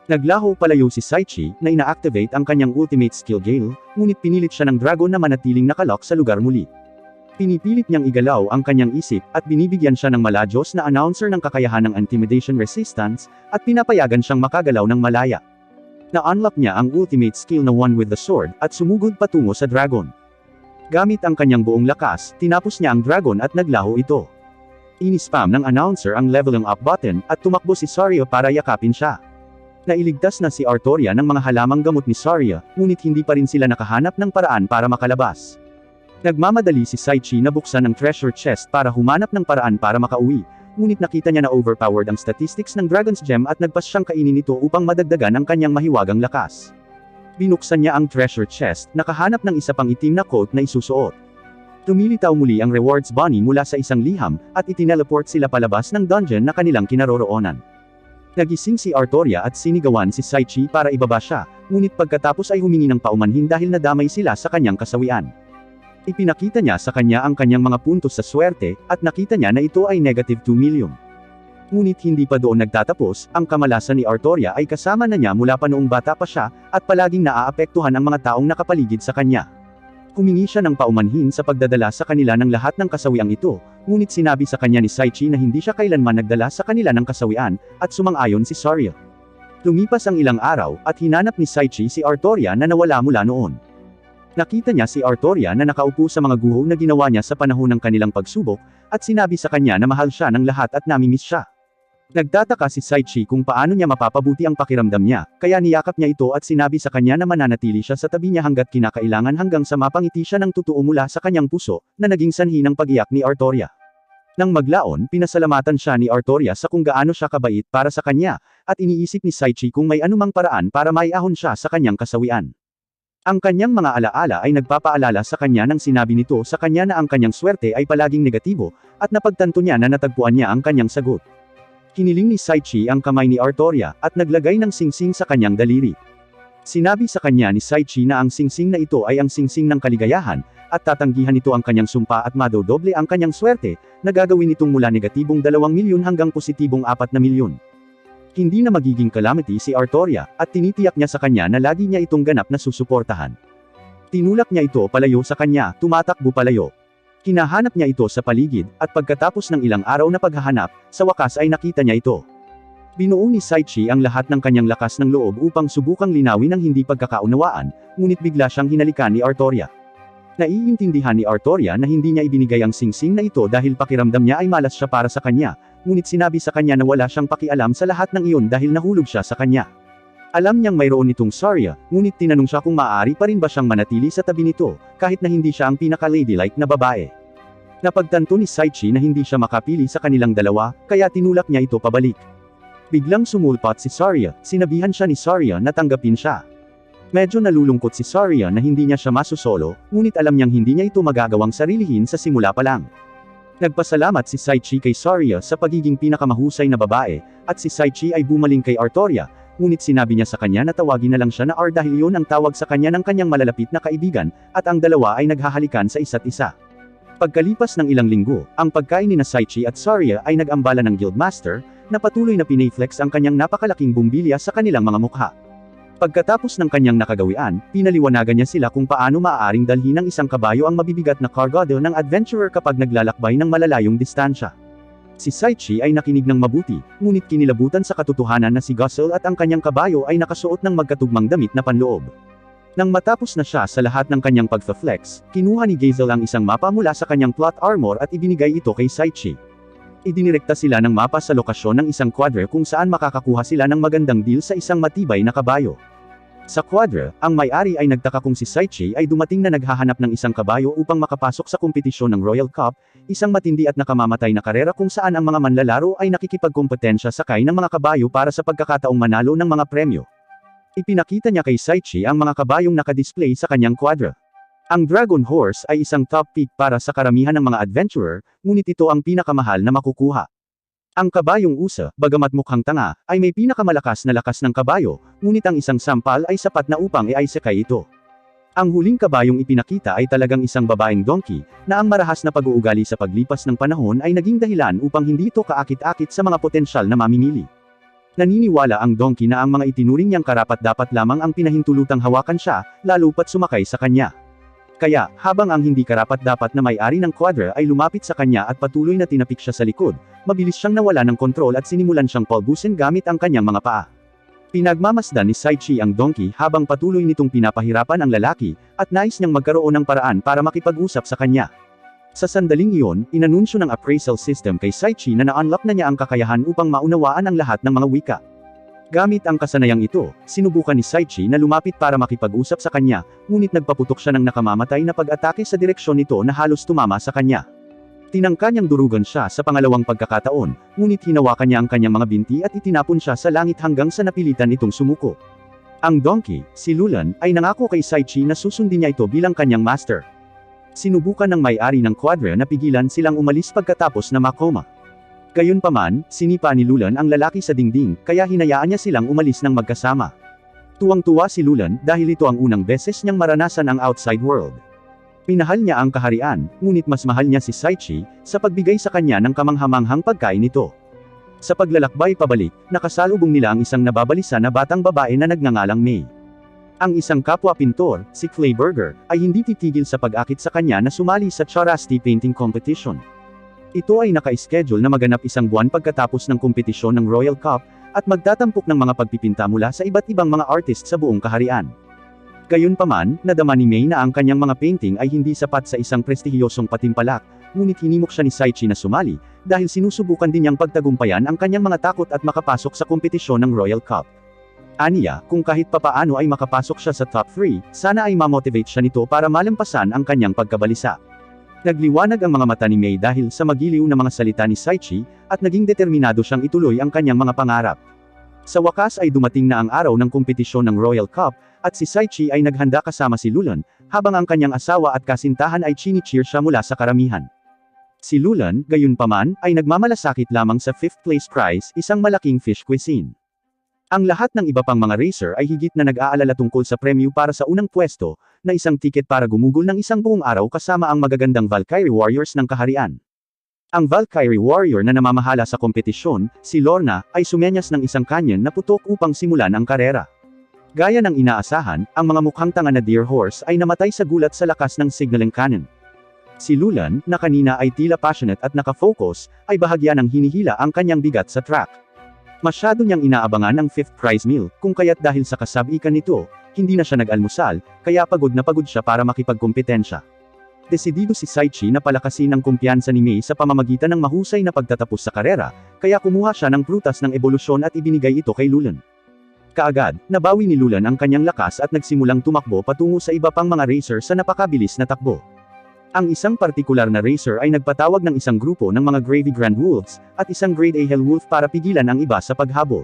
Naglaho palayo si Saichi, na ina-activate ang kanyang ultimate skill Gale, ngunit pinilit siya ng dragon na manatiling nakalock sa lugar muli. Pinipilit niyang igalaw ang kanyang isip, at binibigyan siya ng maladyos na announcer ng kakayahan ng intimidation resistance, at pinapayagan siyang makagalaw ng malaya. Na-unlock niya ang ultimate skill na One with the Sword, at sumugod patungo sa dragon. Gamit ang kanyang buong lakas, tinapos niya ang dragon at naglaho ito. Inispam ng announcer ang leveling up button, at tumakbo si Sario para yakapin siya. Nailigtas na si Artoria ng mga halamang gamot ni Saria, ngunit hindi pa rin sila nakahanap ng paraan para makalabas. Nagmamadali si Saichi na buksan ang treasure chest para humanap ng paraan para makauwi, ngunit nakita niya na overpowered ang statistics ng Dragon's Gem at nagpas siyang kainin ito upang madagdagan ang kanyang mahiwagang lakas. Binuksan niya ang treasure chest, nakahanap ng isa pang itim na coat na isusuot. Tumilitaw muli ang rewards bunny mula sa isang liham, at itineleport sila palabas ng dungeon na kanilang kinaroroonan. Nagising si Artoria at sinigawan si Saichi para ibaba siya, ngunit pagkatapos ay humingi ng paumanhin dahil nadamay sila sa kanyang kasawian. Ipinakita niya sa kanya ang kanyang mga puntos sa swerte, at nakita niya na ito ay negative 2 million. Ngunit hindi pa doon nagtatapos, ang kamalasan ni Artoria ay kasama na niya mula pa noong bata pa siya, at palaging naaapektuhan ang mga taong nakapaligid sa kanya. Humingi siya ng paumanhin sa pagdadala sa kanila ng lahat ng kasawiang ito, ngunit sinabi sa kanya ni Saichi na hindi siya kailanman nagdala sa kanila ng kasawian, at sumang-ayon si Saria. Lumipas ang ilang araw, at hinanap ni Saichi si Artoria na nawala mula noon. Nakita niya si Artoria na nakaupo sa mga guho na ginawa niya sa panahon ng kanilang pagsubok, at sinabi sa kanya na mahal siya ng lahat at namimiss siya. Nagtataka si Saichi kung paano niya mapapabuti ang pakiramdam niya, kaya niyakap niya ito at sinabi sa kanya na mananatili siya sa tabi niya hanggat kinakailangan hanggang sa mapangiti siya ng totoo mula sa kanyang puso, na naging sanhi ng pag-iyak ni Artoria. Nang maglaon, pinasalamatan siya ni Artoria sa kung gaano siya kabait para sa kanya, at iniisip ni Saichi kung may anumang paraan para maiahon siya sa kanyang kasawian. Ang kanyang mga alaala ay nagpapaalala sa kanya nang sinabi nito sa kanya na ang kanyang swerte ay palaging negatibo, at napagtanto niya na natagpuan niya ang kanyang sagot. Hiniling ni Saichi ang kamay ni Artoria, at naglagay ng singsing sa kanyang daliri. Sinabi sa kanya ni Saichi na ang singsing na ito ay ang singsing ng kaligayahan, at tatanggihan nito ang kanyang sumpa at madodoble ang kanyang swerte, na gagawin itong mula negatibong 2 milyon hanggang positibong 4 na milyon. Hindi na magiging calamity si Artoria, at tinitiyak niya sa kanya na lagi niya itong ganap na susuportahan. Tinulak niya ito palayo sa kanya, tumatakbo palayo. Kinahanap niya ito sa paligid, at pagkatapos ng ilang araw na paghahanap, sa wakas ay nakita niya ito. Binuo ni Saichi ang lahat ng kanyang lakas ng loob upang subukang linawin ang hindi pagkakaunawaan, ngunit bigla siyang hinalikan ni Artoria. Naiintindihan ni Artoria na hindi niya ibinigay ang singsing na ito dahil pakiramdam niya ay malas siya para sa kanya, ngunit sinabi sa kanya na wala siyang pakialam sa lahat ng iyon dahil nahulog siya sa kanya. Alam niyang mayroon itong Saria, ngunit tinanong siya kung maaari pa rin ba siyang manatili sa tabi nito, kahit na hindi siya ang pinaka-ladylike na babae. Napagtanto ni Saichi na hindi siya makapili sa kanilang dalawa, kaya tinulak niya ito pabalik. Biglang sumulpot si Saria, sinabihan siya ni Saria na tanggapin siya. Medyo nalulungkot si Saria na hindi niya siya masusolo, ngunit alam niyang hindi niya ito magagawang sarilihin sa simula pa lang. Nagpasalamat si Saichi kay Saria sa pagiging pinakamahusay na babae, at si Saichi ay bumaling kay Artoria, ngunit sinabi niya sa kanya na tawagin na lang siya na R dahil iyon ang tawag sa kanya ng kanyang malalapit na kaibigan, at ang dalawa ay naghahalikan sa isa't isa. Pagkalipas ng ilang linggo, ang pagkain ni Saichi at Saria ay nag-ambala ng Guildmaster, na patuloy na pinay-flex ang kanyang napakalaking bumbilya sa kanilang mga mukha. Pagkatapos ng kanyang nakagawian, pinaliwanagan niya sila kung paano maaaring dalhin ng isang kabayo ang mabibigat na cargo ng adventurer kapag naglalakbay ng malalayong distansya. Si Saichi ay nakinig ng mabuti, ngunit kinilabutan sa katotohanan na si Guzzle at ang kanyang kabayo ay nakasuot ng magkatugmang damit na panloob. Nang matapos na siya sa lahat ng kanyang pagfa-flex, kinuha ni Gazel ang isang mapa mula sa kanyang plot armor at ibinigay ito kay Saichi. Idinirekta sila ng mapa sa lokasyon ng isang quadre kung saan makakakuha sila ng magandang deal sa isang matibay na kabayo. Sa quadre, ang may-ari ay nagtaka kung si Saichi ay dumating na naghahanap ng isang kabayo upang makapasok sa kompetisyon ng Royal Cup, isang matindi at nakamamatay na karera kung saan ang mga manlalaro ay nakikipagkompetensya sakay ng mga kabayo para sa pagkakataong manalo ng mga premyo. Ipinakita niya kay Saichi ang mga kabayong nakadisplay sa kanyang quadre. Ang Dragon Horse ay isang top pick para sa karamihan ng mga adventurer, ngunit ito ang pinakamahal na makukuha. Ang kabayong usa, bagamat mukhang tanga, ay may pinakamalakas na lakas ng kabayo, ngunit ang isang sampal ay sapat na upang i-isekay ito. Ang huling kabayong ipinakita ay talagang isang babaeng donkey, na ang marahas na pag-uugali sa paglipas ng panahon ay naging dahilan upang hindi ito kaakit-akit sa mga potensyal na mamimili. Naniniwala ang donkey na ang mga itinuring niyang karapat-dapat lamang ang pinahintulutang hawakan siya, lalo pat sumakay sa kanya. Kaya, habang ang hindi karapat-dapat na may-ari ng quadre ay lumapit sa kanya at patuloy na tinapik siya sa likod, mabilis siyang nawala ng kontrol at sinimulan siyang palbusin gamit ang kanyang mga paa. Pinagmamasdan ni Saichi ang donkey habang patuloy nitong pinapahirapan ang lalaki, at nais niyang magkaroon ng paraan para makipag-usap sa kanya. Sa sandaling iyon, inanunsyo ng appraisal system kay Saichi na na-unlock na niya ang kakayahan upang maunawaan ang lahat ng mga wika. Gamit ang kasanayang ito, sinubukan ni Saichi na lumapit para makipag-usap sa kanya, ngunit nagpaputok siya ng nakamamatay na pag-atake sa direksyon nito na halos tumama sa kanya. Tinangka niyang durugan siya sa pangalawang pagkakataon, ngunit hinawakan niya ang kanyang mga binti at itinapon siya sa langit hanggang sa napilitan itong sumuko. Ang donkey, si Lulan, ay nangako kay Saichi na susundin niya ito bilang kanyang master. Sinubukan ng may-ari ng quadre na pigilan silang umalis pagkatapos na makoma. Gayunpaman, sinipa ni Lulan ang lalaki sa dingding, kaya hinayaan niya silang umalis ng magkasama. Tuwang-tuwa si Lulan dahil ito ang unang beses niyang maranasan ang outside world. Pinahal niya ang kaharian, ngunit mas mahal niya si Saichi, sa pagbigay sa kanya ng kamanghamanghang pagkain nito. Sa paglalakbay pabalik, nakasalubong nila ang isang nababalisa na batang babae na nagngangalang May. Ang isang kapwa pintor, si Clay Burger, ay hindi titigil sa pag-akit sa kanya na sumali sa Charasti Painting Competition. Ito ay naka-schedule na maganap isang buwan pagkatapos ng kompetisyon ng Royal Cup, at magtatampok ng mga pagpipinta mula sa iba't ibang mga artist sa buong kaharian. Gayunpaman, nadama ni May na ang kanyang mga painting ay hindi sapat sa isang prestihiyosong patimpalak, ngunit hinimok siya ni Saichi na sumali, dahil sinusubukan din niyang pagtagumpayan ang kanyang mga takot at makapasok sa kompetisyon ng Royal Cup. Aniya, kung kahit papaano ay makapasok siya sa top 3, sana ay mamotivate siya nito para malampasan ang kanyang pagkabalisa. Nagliwanag ang mga mata ni May dahil sa magiliw na mga salita ni Saichi, at naging determinado siyang ituloy ang kanyang mga pangarap. Sa wakas ay dumating na ang araw ng kompetisyon ng Royal Cup, at si Saichi ay naghanda kasama si Lulan, habang ang kanyang asawa at kasintahan ay chini-cheer siya mula sa karamihan. Si Lulan, gayunpaman, ay nagmamalasakit lamang sa 5th place prize, isang malaking fish cuisine. Ang lahat ng iba pang mga racer ay higit na nag-aalala tungkol sa premyo para sa unang pwesto, na isang tiket para gumugol ng isang buong araw kasama ang magagandang Valkyrie Warriors ng kaharian. Ang Valkyrie Warrior na namamahala sa kompetisyon, si Lorna, ay sumenyas ng isang canyon na putok upang simulan ang karera. Gaya ng inaasahan, ang mga mukhang tanga na Deer Horse ay namatay sa gulat sa lakas ng signaling cannon. Si Lulan, na kanina ay tila passionate at nakafocus, ay bahagya ng hinihila ang kanyang bigat sa track. Masyado niyang inaabangan ang 5th prize meal, kung kaya't dahil sa kasabikan nito, hindi na siya nag-almusal, kaya pagod na pagod siya para makipagkompetensya. Desidido si Saichi na palakasin ang kumpiyansa ni Mei sa pamamagitan ng mahusay na pagtatapos sa karera, kaya kumuha siya ng prutas ng ebolusyon at ibinigay ito kay Lulan. Kaagad, nabawi ni Lulan ang kanyang lakas at nagsimulang tumakbo patungo sa iba pang mga racer sa napakabilis na takbo. Ang isang partikular na racer ay nagpatawag ng isang grupo ng mga Gravy Grand Wolves, at isang Grade A Hell Wolf para pigilan ang iba sa paghabol.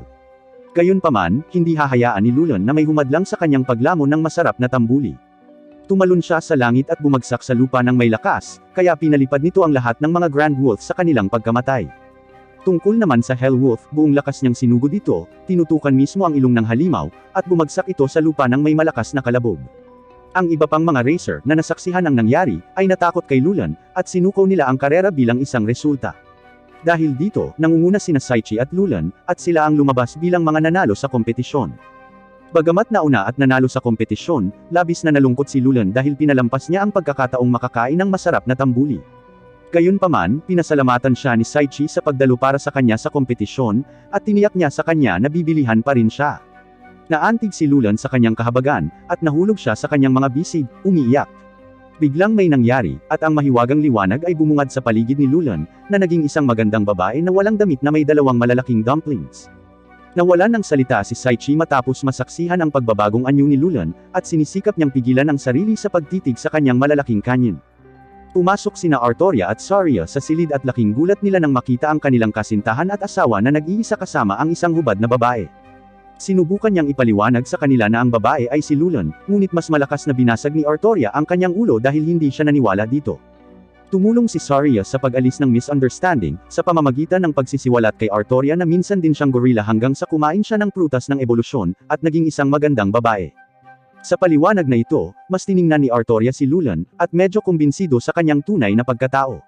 Gayunpaman, hindi hahayaan ni Lulan na may humadlang sa kanyang paglamon ng masarap na tambuli. Tumalon siya sa langit at bumagsak sa lupa ng may lakas, kaya pinalipad nito ang lahat ng mga Grand Wolves sa kanilang pagkamatay. Tungkol naman sa Hell Wolf, buong lakas niyang sinugod ito, tinutukan mismo ang ilong ng halimaw, at bumagsak ito sa lupa ng may malakas na kalabog. Ang iba pang mga racer na nasaksihan ang nangyari, ay natakot kay Lulan, at sinukaw nila ang karera bilang isang resulta. Dahil dito, nangunguna sina Saichi at Lulan, at sila ang lumabas bilang mga nanalo sa kompetisyon. Bagamat nauna at nanalo sa kompetisyon, labis na nalungkot si Lulan dahil pinalampas niya ang pagkakataong makakain ng masarap na tambuli. Gayunpaman, pinasalamatan siya ni Saichi sa pagdalo para sa kanya sa kompetisyon, at tiniyak niya sa kanya na bibilihan pa rin siya. Naantig si Lulan sa kanyang kahabagan, at nahulog siya sa kanyang mga bisig, umiiyak. Biglang may nangyari, at ang mahiwagang liwanag ay bumungad sa paligid ni Lulan, na naging isang magandang babae na walang damit na may dalawang malalaking dumplings. Nawalan ng salita si Saichi matapos masaksihan ang pagbabagong anyo ni Lulan, at sinisikap niyang pigilan ang sarili sa pagtitig sa kanyang malalaking kanyin. Pumasok sina Artoria at Saria sa silid at laking gulat nila nang makita ang kanilang kasintahan at asawa na nag-iisa kasama ang isang hubad na babae. Sinubukan niyang ipaliwanag sa kanila na ang babae ay si Lulan, ngunit mas malakas na binasag ni Artoria ang kanyang ulo dahil hindi siya naniwala dito. Tumulong si Saria sa pag-alis ng misunderstanding, sa pamamagitan ng pagsisiwalat kay Artoria na minsan din siyang gorilla hanggang sa kumain siya ng prutas ng ebolusyon, at naging isang magandang babae. Sa paliwanag na ito, mas tiningnan ni Artoria si Lulan, at medyo kumbinsido sa kanyang tunay na pagkatao.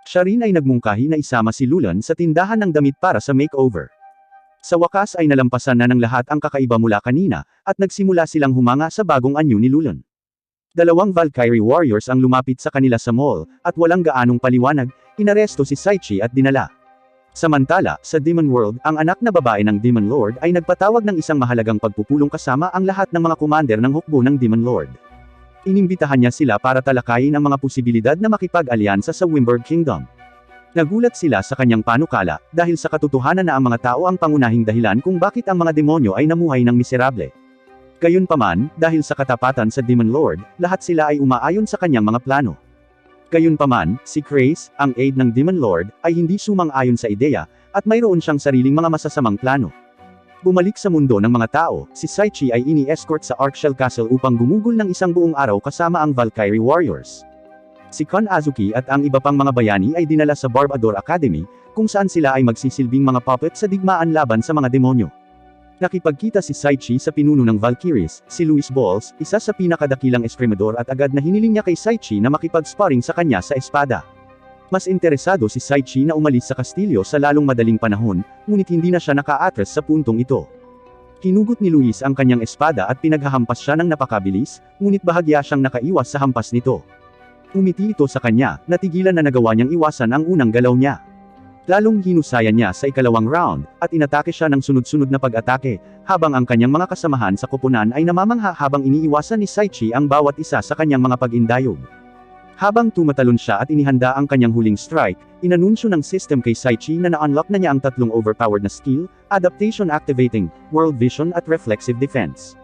Siya rin ay nagmungkahi na isama si Lulan sa tindahan ng damit para sa makeover. Sa wakas ay nalampasan na ng lahat ang kakaiba mula kanina, at nagsimula silang humanga sa bagong anyo ni Lulan. Dalawang Valkyrie warriors ang lumapit sa kanila sa mall, at walang gaanong paliwanag, inaresto si Saichi at dinala. Samantala, sa Demon World, ang anak na babae ng Demon Lord ay nagpatawag ng isang mahalagang pagpupulong kasama ang lahat ng mga commander ng hukbo ng Demon Lord. Inimbitahan niya sila para talakayin ang mga posibilidad na makipag-alyansa sa Wimberg Kingdom. Nagulat sila sa kanyang panukala, dahil sa katotohanan na ang mga tao ang pangunahing dahilan kung bakit ang mga demonyo ay namuhay ng miserable. Gayunpaman, dahil sa katapatan sa Demon Lord, lahat sila ay umaayon sa kanyang mga plano. Gayunpaman, si Grace, ang aide ng Demon Lord, ay hindi sumang-ayon sa ideya, at mayroon siyang sariling mga masasamang plano. Bumalik sa mundo ng mga tao, si Saichi ay ini-escort sa Arkshell Castle upang gumugol ng isang buong araw kasama ang Valkyrie Warriors. Si Kon Azuki at ang iba pang mga bayani ay dinala sa Barbador Academy, kung saan sila ay magsisilbing mga puppet sa digmaan laban sa mga demonyo. Nakipagkita si Saichi sa pinuno ng Valkyries, si Luis Balls, isa sa pinakadakilang esprimador, at agad na hiniling niya kay Saichi na makipag-sparring sa kanya sa espada. Mas interesado si Saichi na umalis sa kastilyo sa lalong madaling panahon, ngunit hindi na siya naka-atras sa puntong ito. Hinugot ni Luis ang kanyang espada at pinaghahampas siya ng napakabilis, ngunit bahagya siyang nakaiwas sa hampas nito. Umiti ito sa kanya, natigilan na nagawa niyang iwasan ang unang galaw niya. Lalong hinusayan niya sa ikalawang round, at inatake siya ng sunod-sunod na pag-atake, habang ang kanyang mga kasamahan sa koponan ay namamangha habang iniiwasan ni Saichi ang bawat isa sa kanyang mga pag-indayog. Habang tumatalon siya at inihanda ang kanyang huling strike, inanunsyo ng system kay Saichi na na-unlock na niya ang tatlong overpowered na skill, Adaptation Activating, World Vision at Reflexive Defense.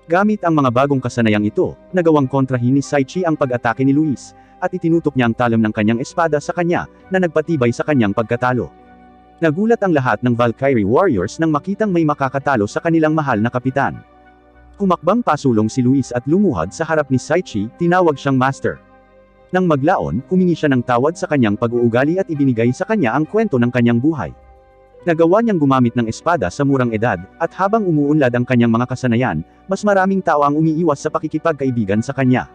Gamit ang mga bagong kasanayang ito, nagawang kontrahin ni Saichi ang pag-atake ni Luis, at itinutok niya ang talim ng kanyang espada sa kanya, na nagpatibay sa kanyang pagkatalo. Nagulat ang lahat ng Valkyrie Warriors nang makitang may makakatalo sa kanilang mahal na kapitan. Humakbang pasulong si Luis at lumuhad sa harap ni Saichi, tinawag siyang Master. Nang maglaon, humingi siya ng tawad sa kanyang pag-uugali at ibinigay sa kanya ang kwento ng kanyang buhay. Nagawa niyang gumamit ng espada sa murang edad, at habang umuunlad ang kanyang mga kasanayan, mas maraming tao ang umiiwas sa pakikipagkaibigan sa kanya.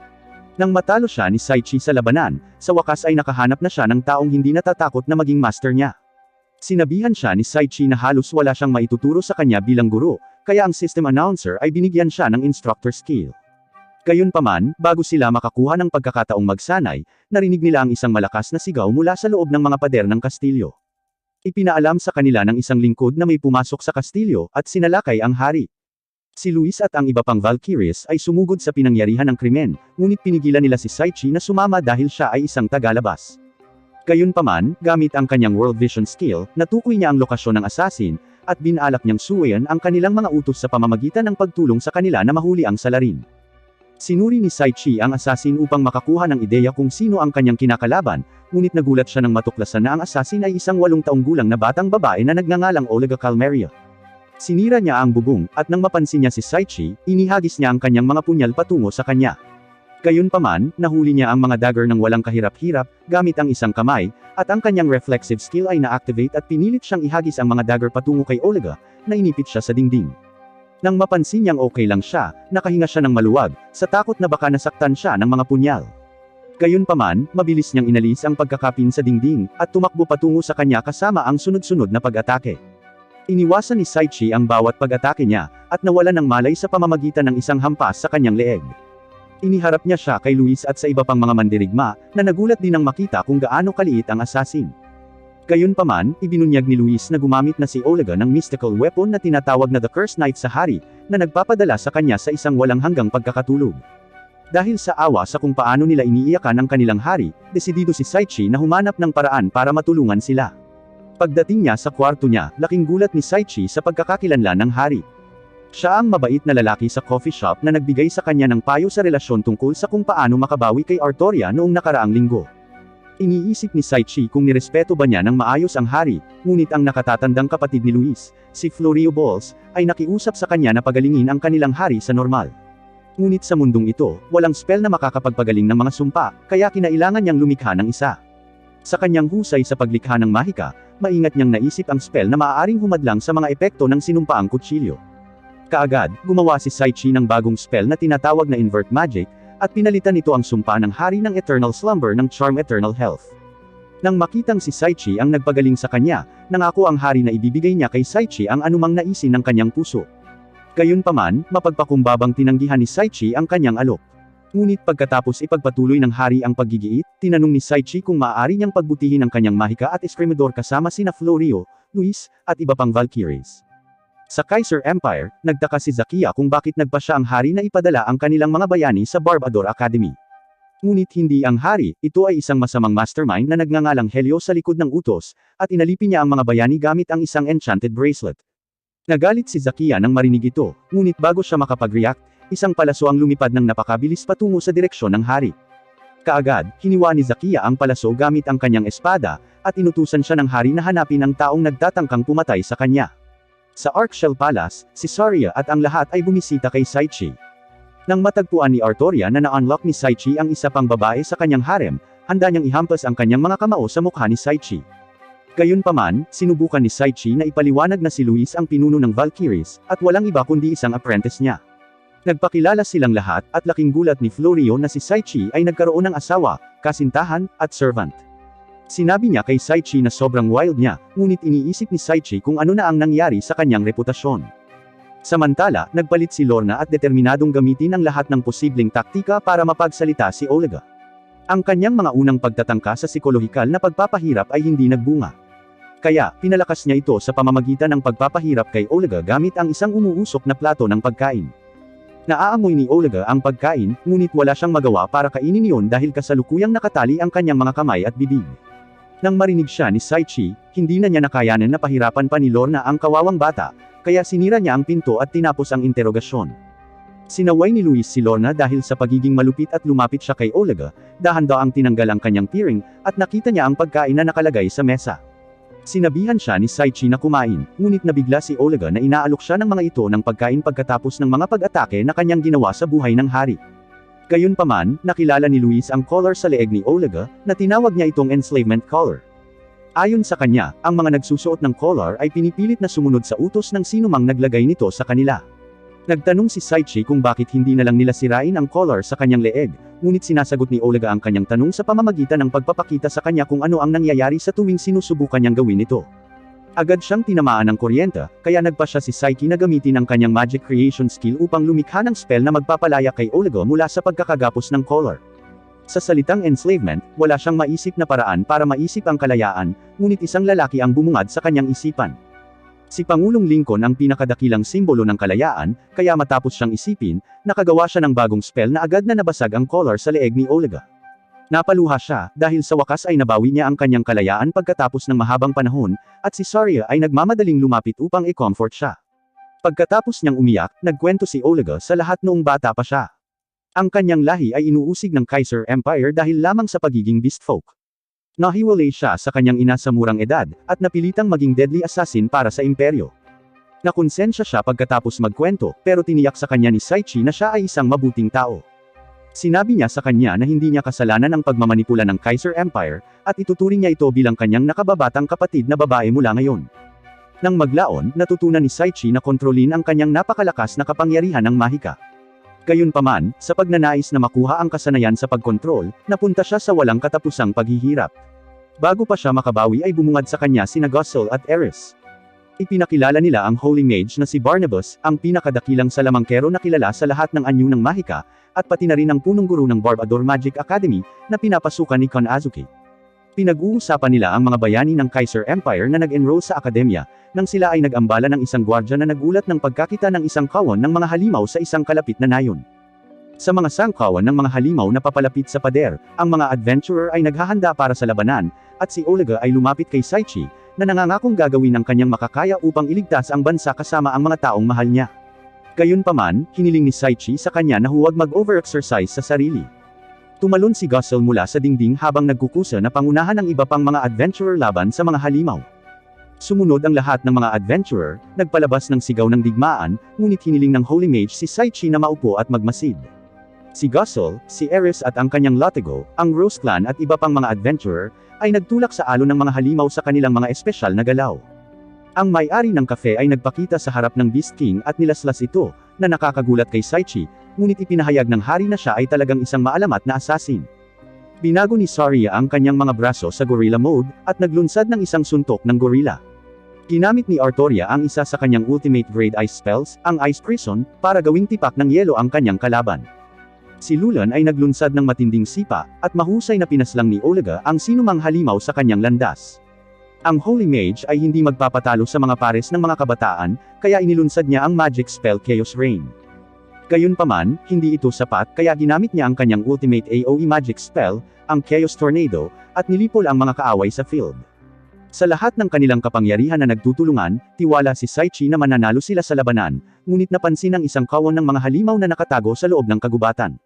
Nang matalo siya ni Saichi sa labanan, sa wakas ay nakahanap na siya ng taong hindi natatakot na maging master niya. Sinabihan siya ni Saichi na halos wala siyang maituturo sa kanya bilang guro, kaya ang system announcer ay binigyan siya ng instructor skill. Gayunpaman, bago sila makakuha ng pagkakataong magsanay, narinig nila ang isang malakas na sigaw mula sa loob ng mga pader ng kastilyo. Ipinaalam sa kanila ng isang lingkod na may pumasok sa kastilyo, at sinalakay ang hari. Si Luis at ang iba pang Valkyries ay sumugod sa pinangyarihan ng krimen, ngunit pinigilan nila si Saichi na sumama dahil siya ay isang tagalabas. Gayunpaman, gamit ang kanyang World Vision skill, natukoy niya ang lokasyon ng assassin, at binalak niyang suwayan ang kanilang mga utos sa pamamagitan ng pagtulong sa kanila na mahuli ang salarin. Sinuri ni Saichi ang assassin upang makakuha ng ideya kung sino ang kanyang kinakalaban, ngunit nagulat siya nang matuklasan na ang assassin ay isang 8 taong gulang na batang babae na nagngangalang Olga Calmeria. Sinira niya ang bubong, at nang mapansin niya si Saichi, inihagis niya ang kanyang mga punyal patungo sa kanya. Gayunpaman, nahuli niya ang mga dagger ng walang kahirap-hirap, gamit ang isang kamay, at ang kanyang reflexive skill ay na-activate at pinilit siyang ihagis ang mga dagger patungo kay Olga, na inipit siya sa dingding. Nang mapansin niyang okay lang siya, nakahinga siya ng maluwag, sa takot na baka nasaktan siya ng mga punyal. Gayunpaman, mabilis niyang inalis ang pagkakapin sa dingding, at tumakbo patungo sa kanya kasama ang sunod-sunod na pag-atake. Iniwasan ni Saichi ang bawat pag-atake niya, at nawalan ng malay sa pamamagitan ng isang hampas sa kanyang leeg. Iniharap niya siya kay Luis at sa iba pang mga mandirigma, na nagulat din nang makita kung gaano kaliit ang assassin. Gayunpaman, ibinunyag ni Luis na gumamit na si Olga ng mystical weapon na tinatawag na The Cursed Knight sa hari, na nagpapadala sa kanya sa isang walang hanggang pagkakatulog. Dahil sa awa sa kung paano nila iniiyakan ang kanilang hari, desidido si Saichi na humanap ng paraan para matulungan sila. Pagdating niya sa kwarto niya, laking gulat ni Saichi sa pagkakakilanlan ng hari. Siya ang mabait na lalaki sa coffee shop na nagbigay sa kanya ng payo sa relasyon tungkol sa kung paano makabawi kay Artoria noong nakaraang linggo. Iniisip ni Saichi kung nirespeto ba niya ng maayos ang hari, ngunit ang nakatatandang kapatid ni Luis, si Florio Balls, ay nakiusap sa kanya na pagalingin ang kanilang hari sa normal. Ngunit sa mundong ito, walang spell na makakapagpagaling ng mga sumpa, kaya kinailangan niyang lumikha ng isa. Sa kanyang husay sa paglikha ng mahika, maingat niyang naisip ang spell na maaaring humadlang sa mga epekto ng sinumpaang kutsilyo. Kaagad, gumawa si Saichi ng bagong spell na tinatawag na Invert Magic, at pinalitan nito ang sumpa ng hari ng Eternal Slumber ng Charm Eternal Health. Nang makitang si Saichi ang nagpagaling sa kanya, nangako ang hari na ibibigay niya kay Saichi ang anumang naisin ng kanyang puso. Gayunpaman, mapagpakumbabang tinanggihan ni Saichi ang kanyang alok. Ngunit pagkatapos ipagpatuloy ng hari ang paggigiit, tinanong ni Saichi kung maaari niyang pagbutihin ang kanyang mahika at Escrimador kasama sina Florio, Luis, at iba pang Valkyries. Sa Kaiser Empire, nagtaka si Zakia kung bakit nagpa siya ang hari na ipadala ang kanilang mga bayani sa Barbador Academy. Ngunit hindi ang hari, ito ay isang masamang mastermind na nagngangalang Helio sa likod ng utos, at inalipin niya ang mga bayani gamit ang isang enchanted bracelet. Nagalit si Zakia nang marinig ito, ngunit bago siya makapag-react, isang palaso ang lumipad ng napakabilis patungo sa direksyon ng hari. Kaagad, hiniwa ni Zakia ang palaso gamit ang kanyang espada, at inutusan siya ng hari na hanapin ang taong nagtatangkang pumatay sa kanya. Sa Arkshell Palace, si Saria at ang lahat ay bumisita kay Saichi. Nang matagpuan ni Artoria na na-unlock ni Saichi ang isa pang babae sa kanyang harem, handa niyang ihampas ang kanyang mga kamao sa mukha ni Saichi. Gayunpaman, sinubukan ni Saichi na ipaliwanag na si Luis ang pinuno ng Valkyries, at walang iba kundi isang apprentice niya. Nagpakilala silang lahat, at laking gulat ni Florio na si Saichi ay nagkaroon ng asawa, kasintahan, at servant. Sinabi niya kay Saichi na sobrang wild niya, ngunit iniisip ni Saichi kung ano na ang nangyari sa kanyang reputasyon. Samantala, nagpalit si Lorna at determinadong gamitin ang lahat ng posibleng taktika para mapagsalita si Olga. Ang kanyang mga unang pagtatangka sa psikolohikal na pagpapahirap ay hindi nagbunga. Kaya, pinalakas niya ito sa pamamagitan ng pagpapahirap kay Olga gamit ang isang umuusok na plato ng pagkain. Naaamoy ni Olga ang pagkain, ngunit wala siyang magawa para kainin iyon dahil kasalukuyang nakatali ang kanyang mga kamay at bibig. Nang marinig siya ni Saichi, hindi na niya nakayanan na pahirapan pa ni Lorna ang kawawang bata, kaya sinira niya ang pinto at tinapos ang interogasyon. Sinaway ni Luis si Lorna dahil sa pagiging malupit at lumapit siya kay Olga, dahan-daang tinanggal ang kanyang piring, at nakita niya ang pagkain na nakalagay sa mesa. Sinabihan siya ni Saichi na kumain, ngunit nabigla si Olga na inaalok siya ng mga ito ng pagkain pagkatapos ng mga pag-atake na kanyang ginawa sa buhay ng hari. Gayunpaman, nakilala ni Luis ang collar sa leeg ni Olga, na tinawag niya itong enslavement collar. Ayon sa kanya, ang mga nagsusuot ng collar ay pinipilit na sumunod sa utos ng sinumang naglagay nito sa kanila. Nagtanong si Saichi kung bakit hindi na lang nila sirain ang collar sa kanyang leeg, ngunit sinasagot ni Olga ang kanyang tanong sa pamamagitan ng pagpapakita sa kanya kung ano ang nangyayari sa tuwing sinusubukan niyang gawin ito. Agad siyang tinamaan ng kuryente, kaya nagpa siya si Psyche na gamitin ang kanyang magic creation skill upang lumikha ng spell na magpapalaya kay Olga mula sa pagkakagapos ng collar. Sa salitang enslavement, wala siyang maisip na paraan para maisip ang kalayaan, ngunit isang lalaki ang bumungad sa kanyang isipan. Si Pangulong Lincoln ang pinakadakilang simbolo ng kalayaan, kaya matapos siyang isipin, nakagawa siya ng bagong spell na agad na nabasag ang collar sa leeg ni Olga. Napaluha siya, dahil sa wakas ay nabawi niya ang kanyang kalayaan pagkatapos ng mahabang panahon, at si Saria ay nagmamadaling lumapit upang i-comfort siya. Pagkatapos niyang umiyak, nagkwento si Olga sa lahat noong bata pa siya. Ang kanyang lahi ay inuusig ng Kaiser Empire dahil lamang sa pagiging beast folk. Nahiwalay siya sa kanyang ina sa murang edad, at napilitang maging deadly assassin para sa imperyo. Nakonsensya siya pagkatapos magkwento, pero tiniyak sa kanya ni Psyche na siya ay isang mabuting tao. Sinabi niya sa kanya na hindi niya kasalanan ang pagmamanipula ng Kaiser Empire, at ituturing niya ito bilang kanyang nakababatang kapatid na babae mula ngayon. Nang maglaon, natutunan ni Psyche na kontrolin ang kanyang napakalakas na kapangyarihan ng mahika. Gayunpaman, sa pagnanais na makuha ang kasanayan sa pagkontrol, napunta siya sa walang katapusang paghihirap. Bago pa siya makabawi ay bumungad sa kanya sina Gossel at Eris. Ipinakilala nila ang Holy Mage na si Barnabas, ang pinakadakilang salamangkero na kilala sa lahat ng anyo ng mahika, at pati na rin ang punong guro ng Barbador Magic Academy, na pinapasukan ni Kon Azuki. Pinag-uusapan nila ang mga bayani ng Kaiser Empire na nag-enroll sa akademya, nang sila ay nag-ambala ng isang gwardya na nagulat ng pagkakita ng isang kawon ng mga halimaw sa isang kalapit na nayon. Sa mga sangkawan ng mga halimaw na papalapit sa pader, ang mga adventurer ay naghahanda para sa labanan, at si Olga ay lumapit kay Psyche, na nangangakong gagawin ang kanyang makakaya upang iligtas ang bansa kasama ang mga taong mahal niya. Gayunpaman, hiniling ni Psyche sa kanya na huwag mag-over-exercise sa sarili. Tumalon si Gossel mula sa dingding habang nagkukusa na pangunahan ang iba pang mga adventurer laban sa mga halimaw. Sumunod ang lahat ng mga adventurer, nagpalabas ng sigaw ng digmaan, ngunit hiniling ng Holy Mage si Psyche na maupo at magmasid. Si Gossel, si Eris at ang kanyang Lotego, ang Rose Clan at iba pang mga adventurer, ay nagtulak sa alon ng mga halimaw sa kanilang mga espesyal na galaw. Ang may-ari ng kafe ay nagpakita sa harap ng Beast King at nilaslas ito, na nakakagulat kay Psyche, ngunit ipinahayag ng hari na siya ay talagang isang maalamat na assassin. Binago ni Saria ang kanyang mga braso sa gorilla mode, at naglunsad ng isang suntok ng gorilla. Ginamit ni Artoria ang isa sa kanyang ultimate grade ice spells, ang Ice Prison, para gawing tipak ng yelo ang kanyang kalaban. Si Lulan ay naglunsad ng matinding sipa, at mahusay na pinaslang ni Olga ang sinumang halimaw sa kanyang landas. Ang Holy Mage ay hindi magpapatalo sa mga pares ng mga kabataan, kaya inilunsad niya ang magic spell Chaos Rain. Gayunpaman, hindi ito sapat kaya ginamit niya ang kanyang ultimate AoE magic spell, ang Chaos Tornado, at nilipol ang mga kaaway sa field. Sa lahat ng kanilang kapangyarihan na nagtutulungan, tiwala si Psyche na mananalo sila sa labanan, ngunit napansin ang isang kawon ng mga halimaw na nakatago sa loob ng kagubatan.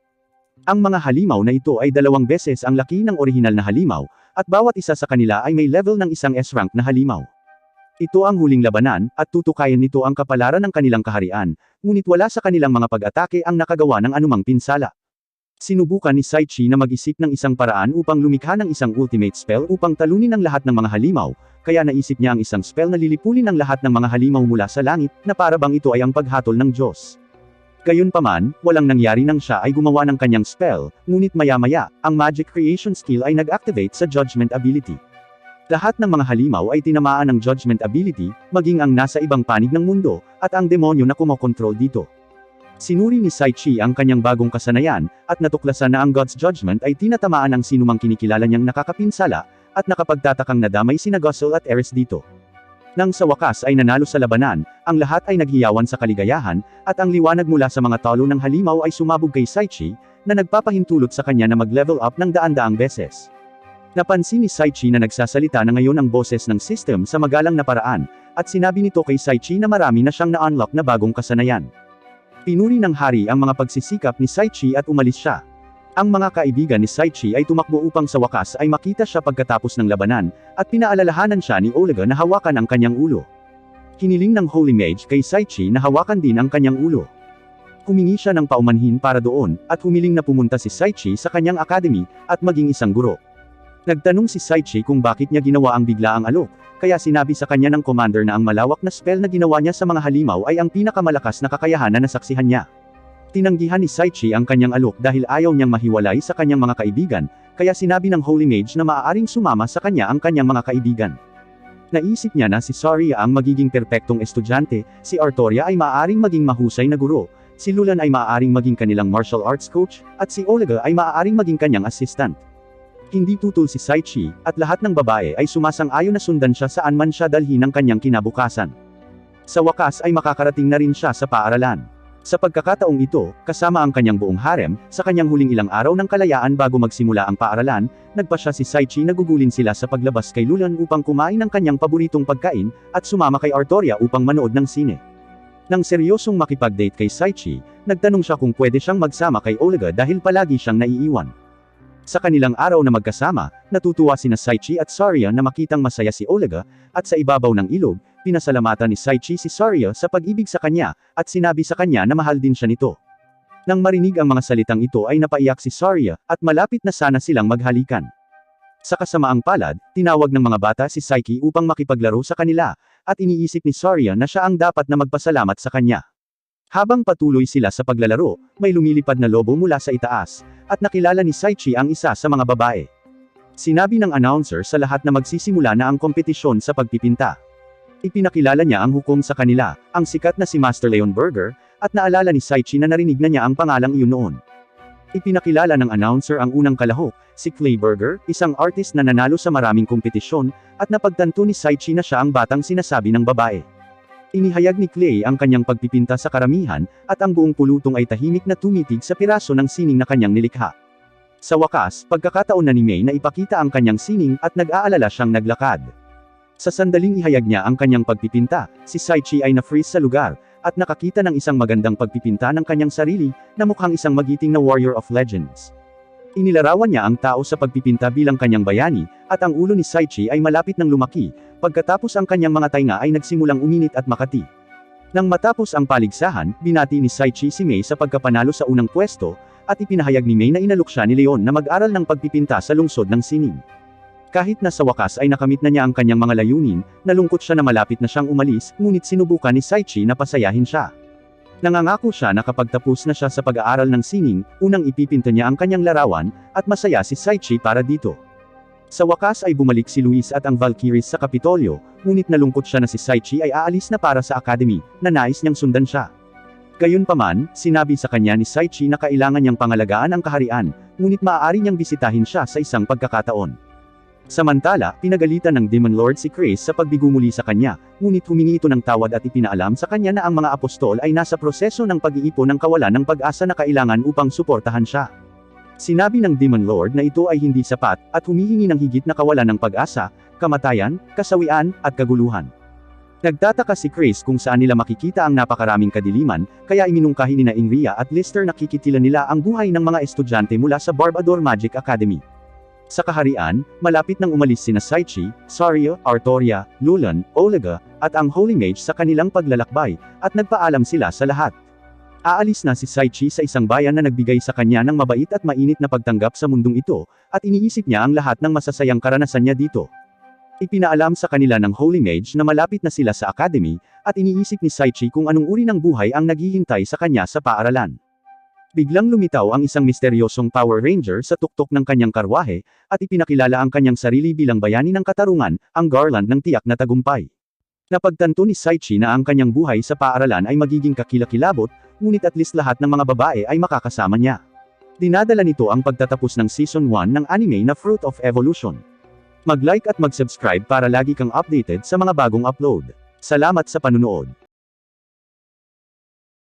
Ang mga halimaw na ito ay 2 beses ang laki ng orihinal na halimaw, at bawat isa sa kanila ay may level ng isang S-rank na halimaw. Ito ang huling labanan, at tutukayan nito ang kapalaran ng kanilang kaharian, ngunit wala sa kanilang mga pag-atake ang nakagawa ng anumang pinsala. Sinubukan ni Psyche na mag-isip ng isang paraan upang lumikha ng isang ultimate spell upang talunin ang lahat ng mga halimaw, kaya naisip niya ang isang spell na lilipulin ang lahat ng mga halimaw mula sa langit, na para bang ito ay ang paghatol ng Diyos. Gayunpaman, walang nangyari nang siya ay gumawa ng kanyang spell, ngunit maya-maya, ang magic creation skill ay nag-activate sa judgment ability. Lahat ng mga halimaw ay tinamaan ng judgment ability, maging ang nasa ibang panig ng mundo, at ang demonyo na kumokontrol dito. Sinuri ni Psyche ang kanyang bagong kasanayan, at natuklasan na ang God's judgment ay tinatamaan ang sinumang kinikilala niyang nakakapinsala, at nakapagtatakang nadamay sina Gossel at Eris dito. Nang sa wakas ay nanalo sa labanan, ang lahat ay naghiyawan sa kaligayahan, at ang liwanag mula sa mga talo ng halimaw ay sumabog kay Psyche, na nagpapahintulot sa kanya na mag-level up ng daan-daang beses. Napansin ni Psyche na nagsasalita na ngayon ang boses ng system sa magalang na paraan, at sinabi nito kay Psyche na marami na siyang na-unlock na bagong kasanayan. Pinuri ng hari ang mga pagsisikap ni Psyche at umalis siya. Ang mga kaibigan ni Psyche ay tumakbo upang sa wakas ay makita siya pagkatapos ng labanan, at pinaalalahanan siya ni Olga na hawakan ang kanyang ulo. Hiniling ng Holy Mage kay Psyche na hawakan din ang kanyang ulo. Humingi siya ng paumanhin para doon, at humiling na pumunta si Psyche sa kanyang academy, at maging isang guro. Nagtanong si Psyche kung bakit niya ginawa ang biglaang alok, kaya sinabi sa kanya ng commander na ang malawak na spell na ginawa niya sa mga halimaw ay ang pinakamalakas na kakayahan na nasaksihan niya. Tinanggihan ni Psyche ang kanyang alok dahil ayaw niyang mahiwalay sa kanyang mga kaibigan, kaya sinabi ng Holy Mage na maaaring sumama sa kanya ang kanyang mga kaibigan. Naisip niya na si Saria ang magiging perpektong estudyante, si Artoria ay maaaring maging mahusay na guro, si Lulan ay maaaring maging kanilang martial arts coach, at si Olga ay maaaring maging kanyang assistant. Hindi tutol si Saichi, at lahat ng babae ay sumasang-ayon na sundan siya saan man siya dalhin ng kanyang kinabukasan. Sa wakas ay makakarating na rin siya sa paaralan. Sa pagkakataong ito, kasama ang kanyang buong harem, sa kanyang huling ilang araw ng kalayaan bago magsimula ang paaralan, nagpa siya si Saichi na gugulin sila sa paglabas kay Lulan upang kumain ng kanyang paboritong pagkain, at sumama kay Artoria upang manood ng sine. Nang seryosong makipag-date kay Saichi, nagtanong siya kung pwede siyang magsama kay Olga dahil palagi siyang naiiwan. Sa kanilang araw na magkasama, natutuwa sina Saichi at Saria na makitang masaya si Olga, at sa ibabaw ng ilog, pinasalamatan ni Saichi si Saria sa pag-ibig sa kanya, at sinabi sa kanya na mahal din siya nito. Nang marinig ang mga salitang ito ay napaiyak si Saria, at malapit na sana silang maghalikan. Sa kasamaang palad, tinawag ng mga bata si Saiki upang makipaglaro sa kanila, at iniisip ni Saria na siya ang dapat na magpasalamat sa kanya. Habang patuloy sila sa paglalaro, may lumilipad na lobo mula sa itaas, at nakilala ni Saichi ang isa sa mga babae. Sinabi ng announcer sa lahat na magsisimula na ang kompetisyon sa pagpipinta. Ipinakilala niya ang hukom sa kanila, ang sikat na si Master Leon Burger, at naalala ni Saichi na narinig na niya ang pangalang iyon noon. Ipinakilala ng announcer ang unang kalahok, si Clay Burger, isang artist na nanalo sa maraming kompetisyon, at napagtanto ni Saichi na siya ang batang sinasabi ng babae. Inihayag ni Clay ang kanyang pagpipinta sa karamihan, at ang buong pulutong ay tahimik na tumitig sa piraso ng sining na kanyang nilikha. Sa wakas, pagkakataon na ni May na ipakita ang kanyang sining at nag-aalala siyang naglakad. Sa sandaling ihayag niya ang kanyang pagpipinta, si Saichi ay na-freeze sa lugar, at nakakita ng isang magandang pagpipinta ng kanyang sarili, na mukhang isang magiting na warrior of legends. Inilarawan niya ang tao sa pagpipinta bilang kanyang bayani, at ang ulo ni Saichi ay malapit ng lumaki, pagkatapos ang kanyang mga tainga ay nagsimulang uminit at makati. Nang matapos ang paligsahan, binati ni Saichi si May sa pagkapanalo sa unang pwesto, at ipinahayag ni May na inalok siya ni Leon na mag-aral ng pagpipinta sa lungsod ng sining. Kahit na sa wakas ay nakamit na niya ang kanyang mga layunin, nalungkot siya na malapit na siyang umalis, ngunit sinubukan ni Saichi na pasayahin siya. Nangangako siya na kapag tapos na siya sa pag-aaral ng sining, unang ipipinta niya ang kanyang larawan, at masaya si Saichi para dito. Sa wakas ay bumalik si Luis at ang Valkyries sa Kapitolyo, ngunit nalungkot siya na si Saichi ay aalis na para sa academy, na nais niyang sundan siya. Gayunpaman, sinabi sa kanya ni Saichi na kailangan niyang pangalagaan ang kaharian, ngunit maaari niyang bisitahin siya sa isang pagkakataon. Samantala, pinagalitan ng Demon Lord si Chris sa pagbigo muli sa kanya, ngunit humingi ito ng tawad at ipinaalam sa kanya na ang mga apostol ay nasa proseso ng pag-iipon ng kawalan ng pag-asa na kailangan upang suportahan siya. Sinabi ng Demon Lord na ito ay hindi sapat, at humihingi ng higit na kawalan ng pag-asa, kamatayan, kasawian, at kaguluhan. Nagtataka si Chris kung saan nila makikita ang napakaraming kadiliman, kaya iminungkahi ni Ingria at Lister na kikitilan nila ang buhay ng mga estudyante mula sa Barbador Magic Academy. Sa kaharian, malapit nang umalis sina Saichi, Saria, Artoria, Lulan, Olga, at ang Holy Mage sa kanilang paglalakbay, at nagpaalam sila sa lahat. Aalis na si Saichi sa isang bayan na nagbigay sa kanya ng mabait at mainit na pagtanggap sa mundong ito, at iniisip niya ang lahat ng masasayang karanasan niya dito. Ipinaalam sa kanila ng Holy Mage na malapit na sila sa academy, at iniisip ni Saichi kung anong uri ng buhay ang naghihintay sa kanya sa paaralan. Biglang lumitaw ang isang misteryosong Power Ranger sa tuktok ng kanyang karwahe, at ipinakilala ang kanyang sarili bilang bayani ng katarungan, ang Garland ng tiyak na tagumpay. Napagtanto ni Saichi na ang kanyang buhay sa paaralan ay magiging kakilakilabot, ngunit at least lahat ng mga babae ay makakasama niya. Dinadala nito ang pagtatapos ng Season 1 ng anime na Fruit of Evolution. Mag-like at mag-subscribe para lagi kang updated sa mga bagong upload. Salamat sa panunood.